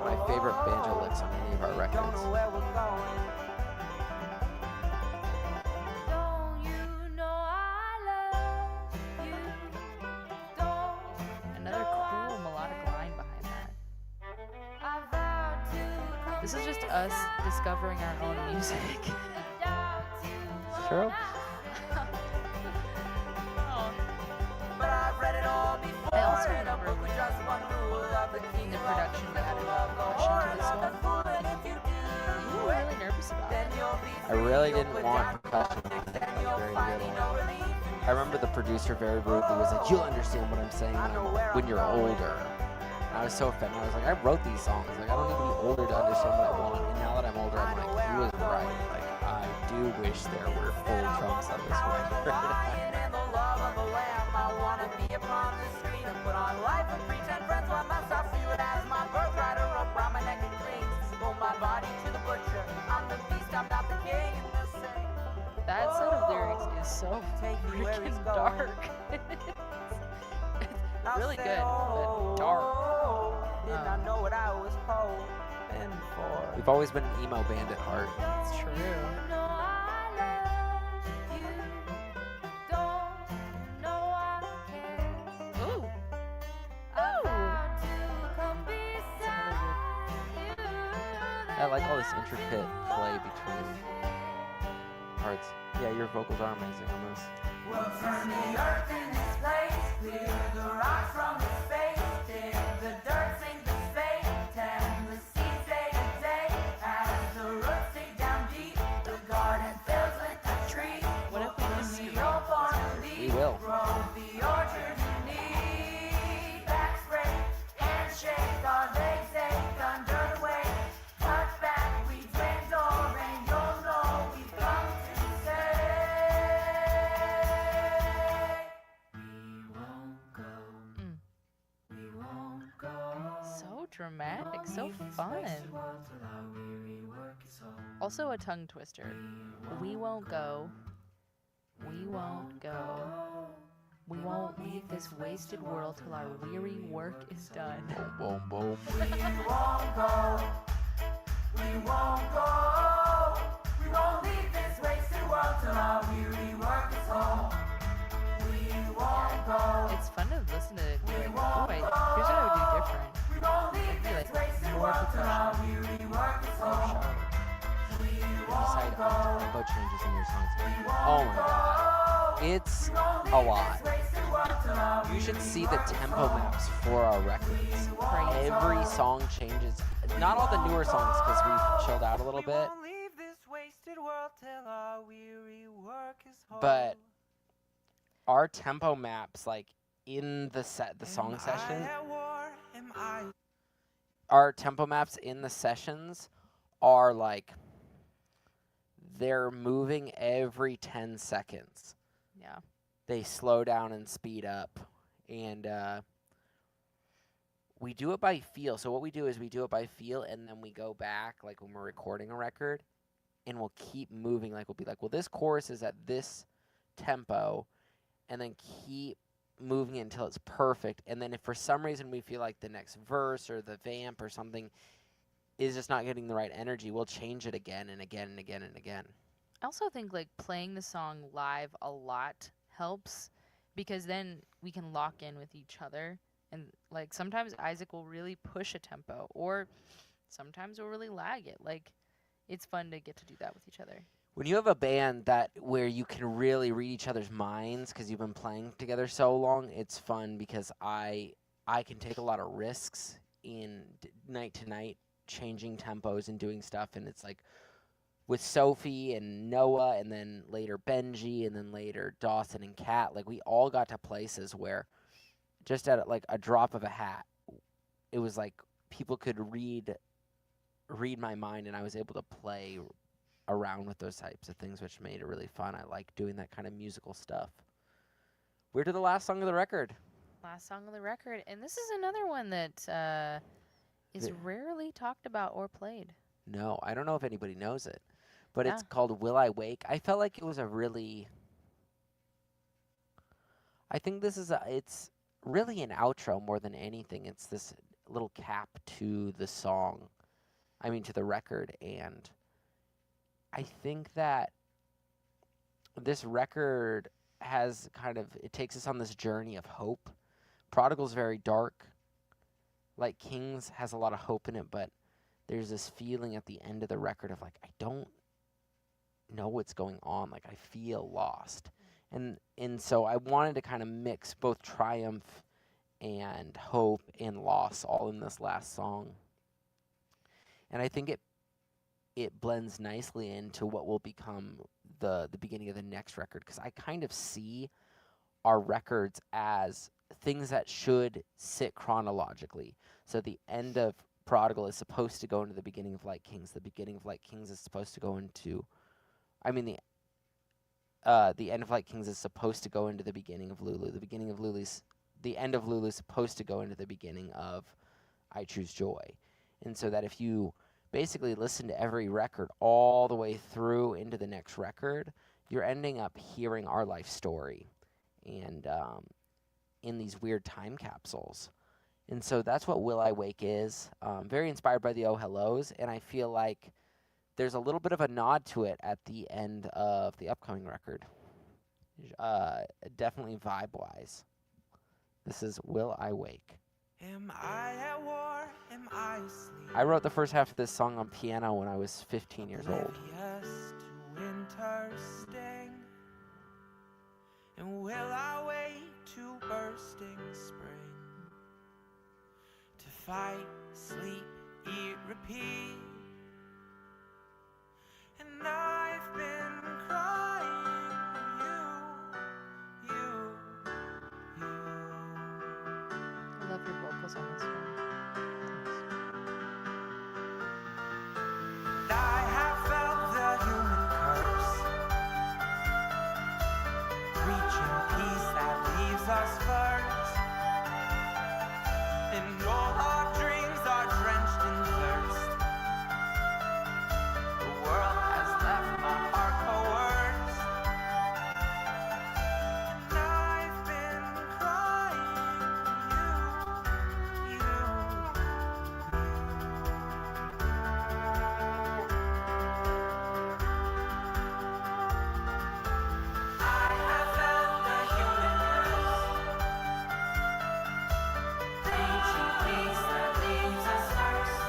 my favorite banjo licks on any of our Don't records. know where we're going. Don't you know I love you? Don't Another cool melodic line behind that. I vow to come This is just us discovering our own music. down to It's true. Oh, But I've read it all before. I also in a remember book with just one rule of the king the of production love, we added love, the percussion to whore, this not the one. fool, and if you do you were really nervous about then it. you'll be I really free, didn't you'll want put percussion down on politics, it and when I was you'll very find little. no relief in I remember the producer very rudely was like, "You'll understand what I'm saying when you're older." I I was so offended. I was like, I wrote these songs. Like, I don't need to be older to understand what I want. And now that I'm older, I'm like, he was right. Like, I do wish there were full drums on this record. Lying in the love of the lamb. I wanna be upon the screen and put on life and pretend friends while myself feel it as my birthright. A rope round my neck and clings. Pull my body to the butcher. I'm the beast, I'm not the king. And they'll say, That set of lyrics is so take me where he's freaking going. dark. I'll Really say, good, but dark. Did not know what I was hoping for. We've always been an emo band at heart. It's true. know I love you. Don't know I care. Ooh. I vowed to come beside you. I like all this intricate play between parts. Yeah, your vocals are amazing on this. We'll turn the earth in this place, clear the rocks from the space, dig the dirt, sink the spade, tend the seeds day to day. As the roots dig down deep, the garden fills with the trees. What if we just From skip the old farm to We leaf, will. grow the orchard you need. Back spray and shake, our legs ache under the weight. Touch back, we drain door, and you'll know we've come to say. We won't go. Mm. We won't go. So dramatic, so Leave this fun. wasted world till our weary work is over. Also a tongue twister. We won't go. We won't go. We won't leave this wasted world till our weary work is done. Boom, boom, boom. We won't go. We won't go. We won't leave this wasted world till our weary work is home. We won't go. It's fun to listen to it. and be We like, won't oh, here's what I would do different. We won't leave Be this like wasted more world till our percussion. weary work is More home. sharp. We You won't decide go. on tempo changes in your songs. We Oh won't my god. go. It's We won't a leave lot. this wasted world till our You should weary see the work is tempo home. maps for our records. Crazy. Every song changes. Not all the newer songs because we've chilled out a little bit. won't leave this wasted world till our weary work is home. But our tempo maps, like in the song Am session, I at war? Am I our tempo maps in the sessions are like they're moving every 10 seconds. Yeah. They slow down and speed up, and we do it by feel. So what we do is we do it by feel, and then we go back, like when we're recording a record, and we'll keep moving. Like we'll be like, well, this chorus is at this tempo, and then keep moving it until it's perfect. And then if for some reason we feel like the next verse or the vamp or something is just not getting the right energy, we'll change it again and again and again and again. I also think like playing the song live a lot helps because then we can lock in with each other. And like sometimes Isaac will really push a tempo or sometimes we'll really lag it. Like it's fun to get to do that with each other. When you have a band that where you can really read each other's minds because you've been playing together so long, it's fun because I can take a lot of risks in night to night changing tempos and doing stuff, and it's like with Sophie and Noah and then later Benji and then later Dawson and Kat, like we all got to places where just at like a drop of a hat, it was like people could read my mind and I was able to play around with those types of things, which made it really fun. I like doing that kind of musical stuff. We're to the last song of the record. Last song of the record. And this is another one that is Yeah. rarely talked about or played. No, I don't know if anybody knows it, but it's Yeah. called Will I Wake. I felt like it was a really, I think this is it's really an outro more than anything. It's this little cap to the song, to the record, and I think that this record has it takes us on this journey of hope. Prodigal's very dark. Like Kings has a lot of hope in it, but there's this feeling at the end of the record of like, I don't know what's going on. Like I feel lost. And so I wanted to kind of mix both triumph and hope and loss all in this last song. And I think it blends nicely into what will become the beginning of the next record, because I kind of see our records as things that should sit chronologically. So the end of Prodigal is supposed to go into the beginning of Like Kings. The beginning of Like Kings is supposed to go into, I mean the end of Like Kings is supposed to go into the beginning of Lulu. The end of Lulu is supposed to go into the beginning of I Choose Joy. And so that if you basically listen to every record all the way through into the next record, you're ending up hearing our life story and in these weird time capsules. And so that's what Will I Wake is. Very inspired by the Oh Hellos, and I feel like there's a little bit of a nod to it at the end of the upcoming record. Definitely vibe-wise. This is Will I Wake. Am I at war? Am I asleep? I wrote the first half of this song on piano when I was 15 years old. Oblivious to winter's sting. And will I wait to bursting spring? To fight, sleep, eat, repeat. And I've been crying you. I love your vocals on this one. I have felt the human curse, reaching peace that leaves us first, and all our dreams are drenched in thirst. The world has left my heart coerced, and I've been crying I have felt the human curse, reaching peace that leaves us first.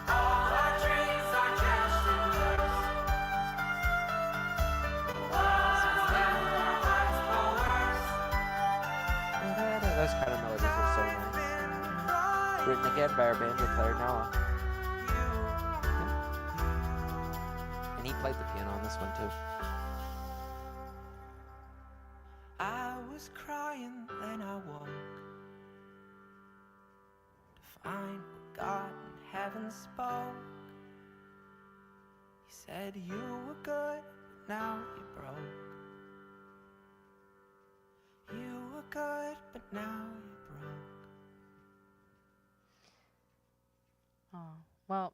All our dreams are drenched in thirst. The world has left our hearts coerced. Those kind of melodies are so nice. Written again by our banjo player Noah. And he played the piano on this one too. I was crying, then I woke to find what God in heaven spoke. He said you were good, but now you're broke. You were good, but now you're broke. Oh, well,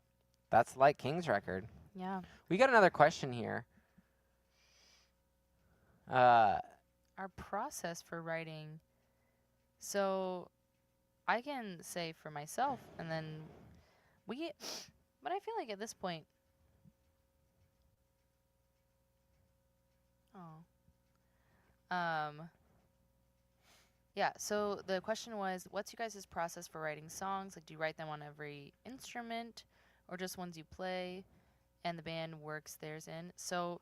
That's Like King's record. yeah. We got another question here. Our process for writing. So I can say for myself, and then but I feel like at this point, yeah, so the question was, what's you guys' process for writing songs? Like, do you write them on every instrument or just ones you play and the band works theirs in? So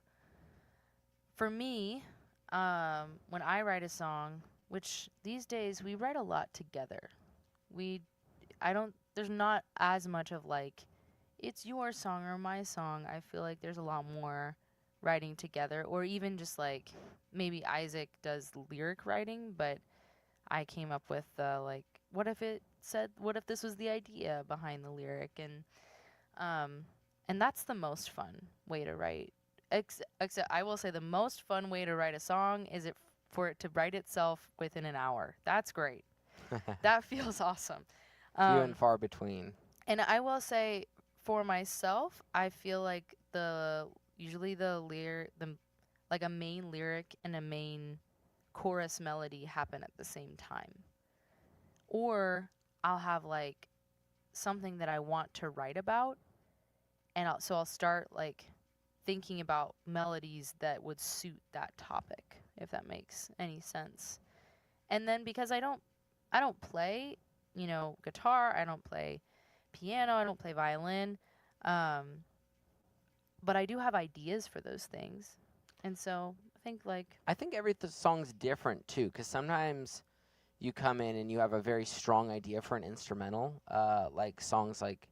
for me, when I write a song, which these days we write a lot together. There's not as much of like, it's your song or my song. I feel like there's a lot more writing together, or even just like maybe Isaac does lyric writing, but I came up with what if this was the idea behind the lyric, and that's the most fun way to write. Except I will say the most fun way to write a song is for it to write itself within an hour. That's great. That feels awesome. Few and far between. And I will say for myself, I feel like usually a main lyric and a main chorus melody happen at the same time. Or I'll have like something that I want to write about, and I'll start like thinking about melodies that would suit that topic, if that makes any sense. And then because I don't play, guitar, I don't play piano, I don't play violin, but I do have ideas for those things. And so I think every song's different too, because sometimes you come in and you have a very strong idea for an instrumental, like songs like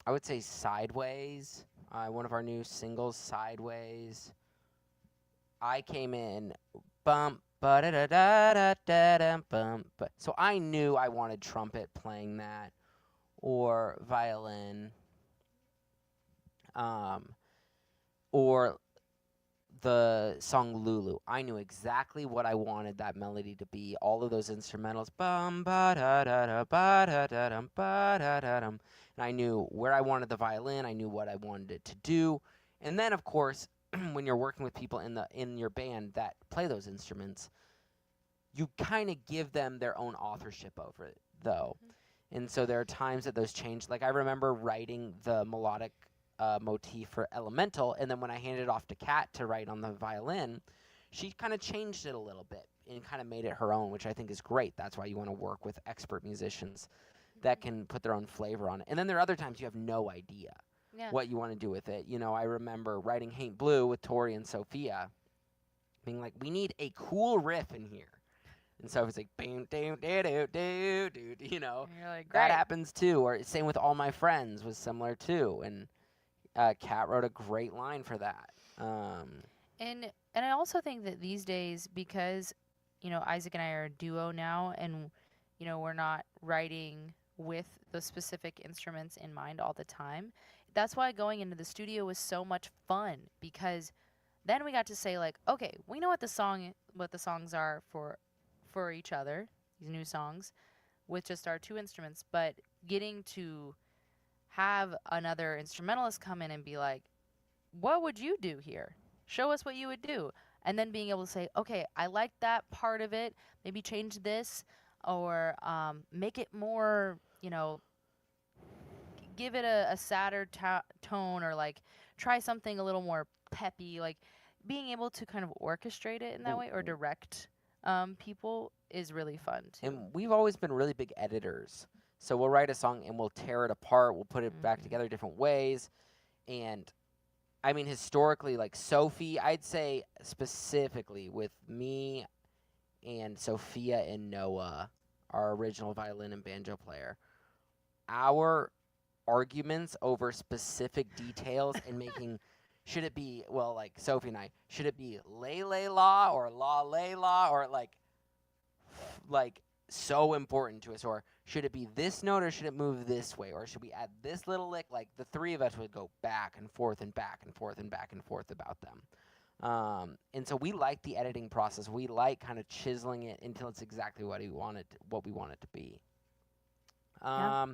I would say Sideways, one of our new singles, Sideways. I came in, bump, ba-da-da-da-da-da-dum-bum. So I knew I wanted trumpet playing that, or violin, or the song Lulu. I knew exactly what I wanted that melody to be. All of those instrumentals, bum ba da da da ba da da dum ba da da dum, and I knew where I wanted the violin. I knew what I wanted it to do, and then of course, when you're working with people in your band that play those instruments, you kind of give them their own authorship over it, though. And so there are times that those change. Like I remember writing the melodic motif for Elemental, and then when I handed it off to Kat to write on the violin, she kind of changed it a little bit and kind of made it her own, which I think is great. That's why you want to work with expert musicians that can put their own flavor on it. And then there are other times you have no idea Yeah. what you want to do with it. You know, I remember writing Haint Blue with Tori and Sophia, being like, we need a cool riff in here. And so it's like, boom, do, do, do, do, do, you know. And you're like, That great. happens too. Or same with All My Friends was similar too. And Kat wrote a great line for that. And I also think that these days, because Isaac and I are a duo now, and we're not writing with those specific instruments in mind all the time. That's why going into the studio was so much fun, because then we got to say like, okay, we know what the songs are for each other, these new songs, with just our two instruments, but getting to have another instrumentalist come in and be like, what would you do here? Show us what you would do. And then being able to say, okay, I like that part of it. Maybe change this, or make it more, give it a sadder tone, or like try something a little more peppy. Like being able to kind of orchestrate it in that way, or direct people is really fun too. And we've always been really big editors. So we'll write a song and we'll tear it apart. We'll put it back together different ways. And I mean, historically, like Sophie, I'd say specifically with me and Sophia and Noah, our original violin and banjo player, our arguments over specific details and making, should it be, well, like Sophie and I, should it be lay la or lay la, or like so important to us, or should it be this note, or should it move this way, or should we add this little lick? Like the three of us would go back and forth and back and forth and back and forth about them. And so we like the editing process. We like kind of chiseling it until it's exactly what we want it to be. Yeah.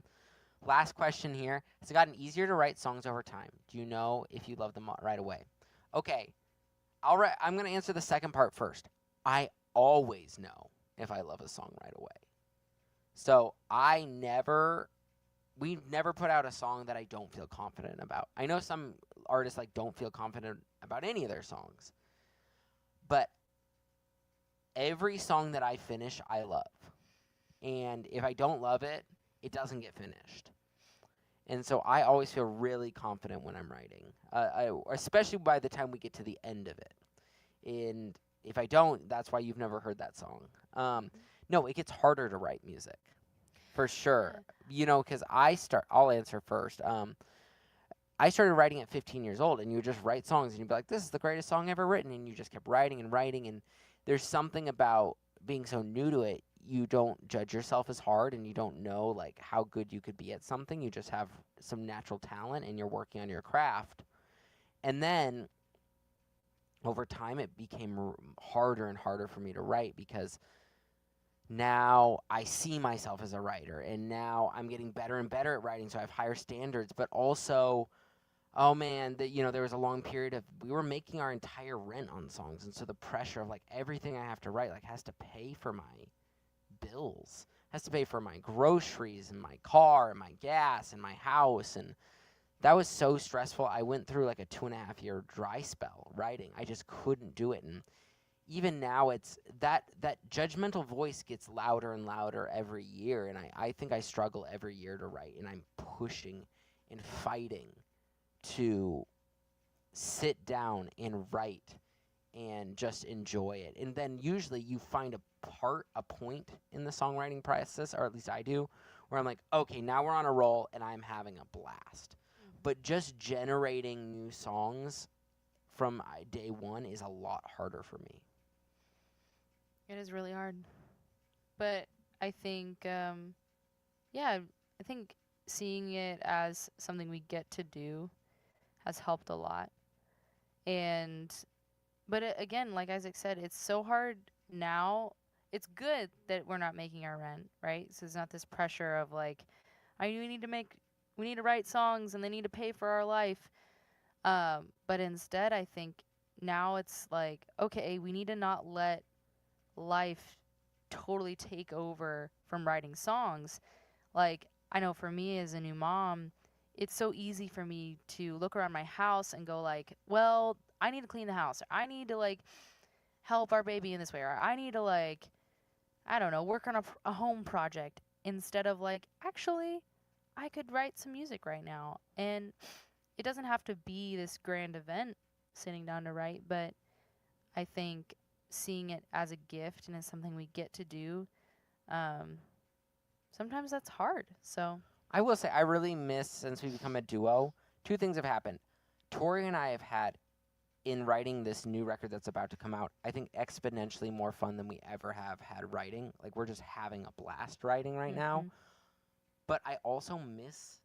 Last question here. Has it gotten easier to write songs over time? Do you know if you love them right away? Okay. I'm going to answer the second part first. I always know if I love a song right away. So we never put out a song that I don't feel confident about. I know some artists like don't feel confident about any of their songs. But every song that I finish, I love. And if I don't love it, it doesn't get finished. And so I always feel really confident when I'm writing, especially by the time we get to the end of it. And if I don't, that's why you've never heard that song. No, it gets harder to write music, for sure. Because I'll answer first. I started writing at 15 years old, and you would just write songs, and you'd be like, this is the greatest song ever written, and you just kept writing and writing, and there's something about being so new to it, you don't judge yourself as hard, and you don't know, like, how good you could be at something. You just have some natural talent, and you're working on your craft. And then, over time, it became harder and harder for me to write, because now I see myself as a writer, and now I'm getting better and better at writing, so I have higher standards, but also, oh man, there was a long period of, we were making our entire rent on songs, and so the pressure of, like, everything I have to write, like, has to pay for my bills, has to pay for my groceries, and my car, and my gas, and my house, and that was so stressful. I went through, like, a 2.5-year dry spell writing. I just couldn't do it, and even now, it's that judgmental voice gets louder and louder every year, and I think I struggle every year to write, and I'm pushing and fighting to sit down and write and just enjoy it. And then usually you find a point in the songwriting process, or at least I do, where I'm like, okay, now we're on a roll, and I'm having a blast. But just generating new songs from day one is a lot harder for me. It is really hard. But I think, yeah, I think seeing it as something we get to do has helped a lot. And, but again, like Isaac said, it's so hard now. It's good that we're not making our rent, right? So it's not this pressure of like, we need to write songs and they need to pay for our life. But instead, I think now it's like, okay, we need to not let life totally take over from writing songs. Like, I know for me as a new mom, it's so easy for me to look around my house and go like, well, I need to clean the house. Or I need to like help our baby in this way. Or I need to like, I don't know, work on a home project instead of like, actually, I could write some music right now. And it doesn't have to be this grand event sitting down to write, but I think seeing it as a gift and as something we get to do, sometimes that's hard. So I will say I really miss, since we've become a duo, two things have happened. Tori and I have had, in writing this new record that's about to come out, I think exponentially more fun than we ever have had writing. Like, we're just having a blast writing right now. Mhm. But I also miss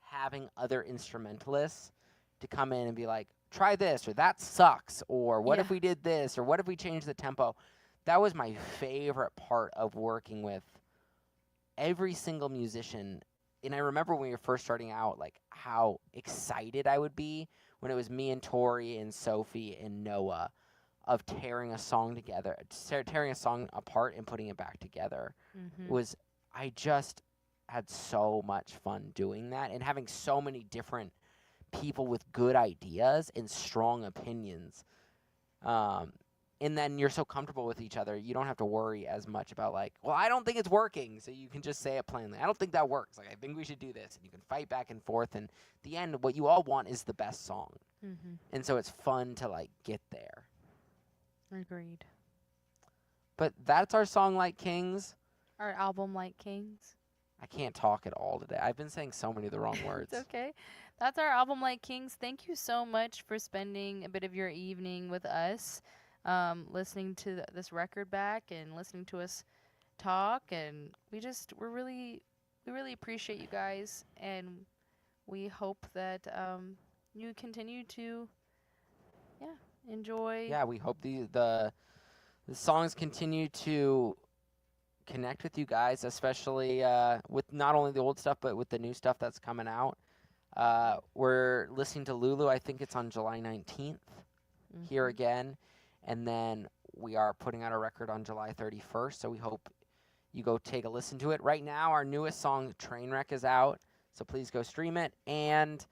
having other instrumentalists to come in and be like, try this, or that sucks, or what if Yeah. we did this, or what if we changed the tempo. That was my favorite part of working with every single musician. And I remember when we were first starting out, like, how excited I would be when it was me and Tori and Sophie and Noah of tearing a song together, tearing a song apart and putting it back together. It was, I just had so much fun doing that and having so many different people with good ideas and strong opinions. And then you're so comfortable with each other, you don't have to worry as much about like, well, I don't think it's working, so you can just say it plainly. I don't think that works. Like, I think we should do this, and you can fight back and forth. And at the end, what you all want is the best song, and so it's fun to like get there. Agreed. But that's our song, Like Kings. Our album, Like Kings. I can't talk at all today. I've been saying so many of the wrong words. It's okay. That's our album, Like Kings. Thank you so much for spending a bit of your evening with us, listening to this record back and listening to us talk. And we really appreciate you guys, and we hope that you continue to, enjoy. Yeah, we hope the songs continue to connect with you guys, especially with not only the old stuff but with the new stuff that's coming out. We're listening to Lulu. I think it's on July 19th here Mhm. again, and then we are putting out a record on July 31st. So we hope you go take a listen to it. Right now, our newest song, Trainwreck, is out, so please go stream it, and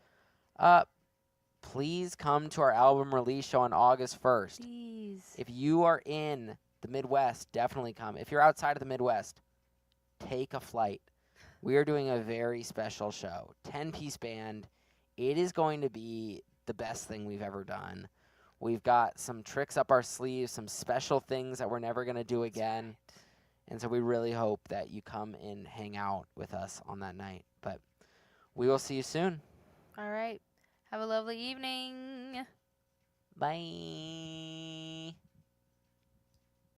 please come to our album release show on August 1st. Please. If you are in the Midwest, definitely come. If you're outside of the Midwest, take a flight. We are doing a very special show. 10-piece band. It is going to be the best thing we've ever done. We've got some tricks up our sleeves, some special things that we're never going to do again. And so we really hope that you come and hang out with us on that night. But we will see you soon. All right. Have a lovely evening. Bye.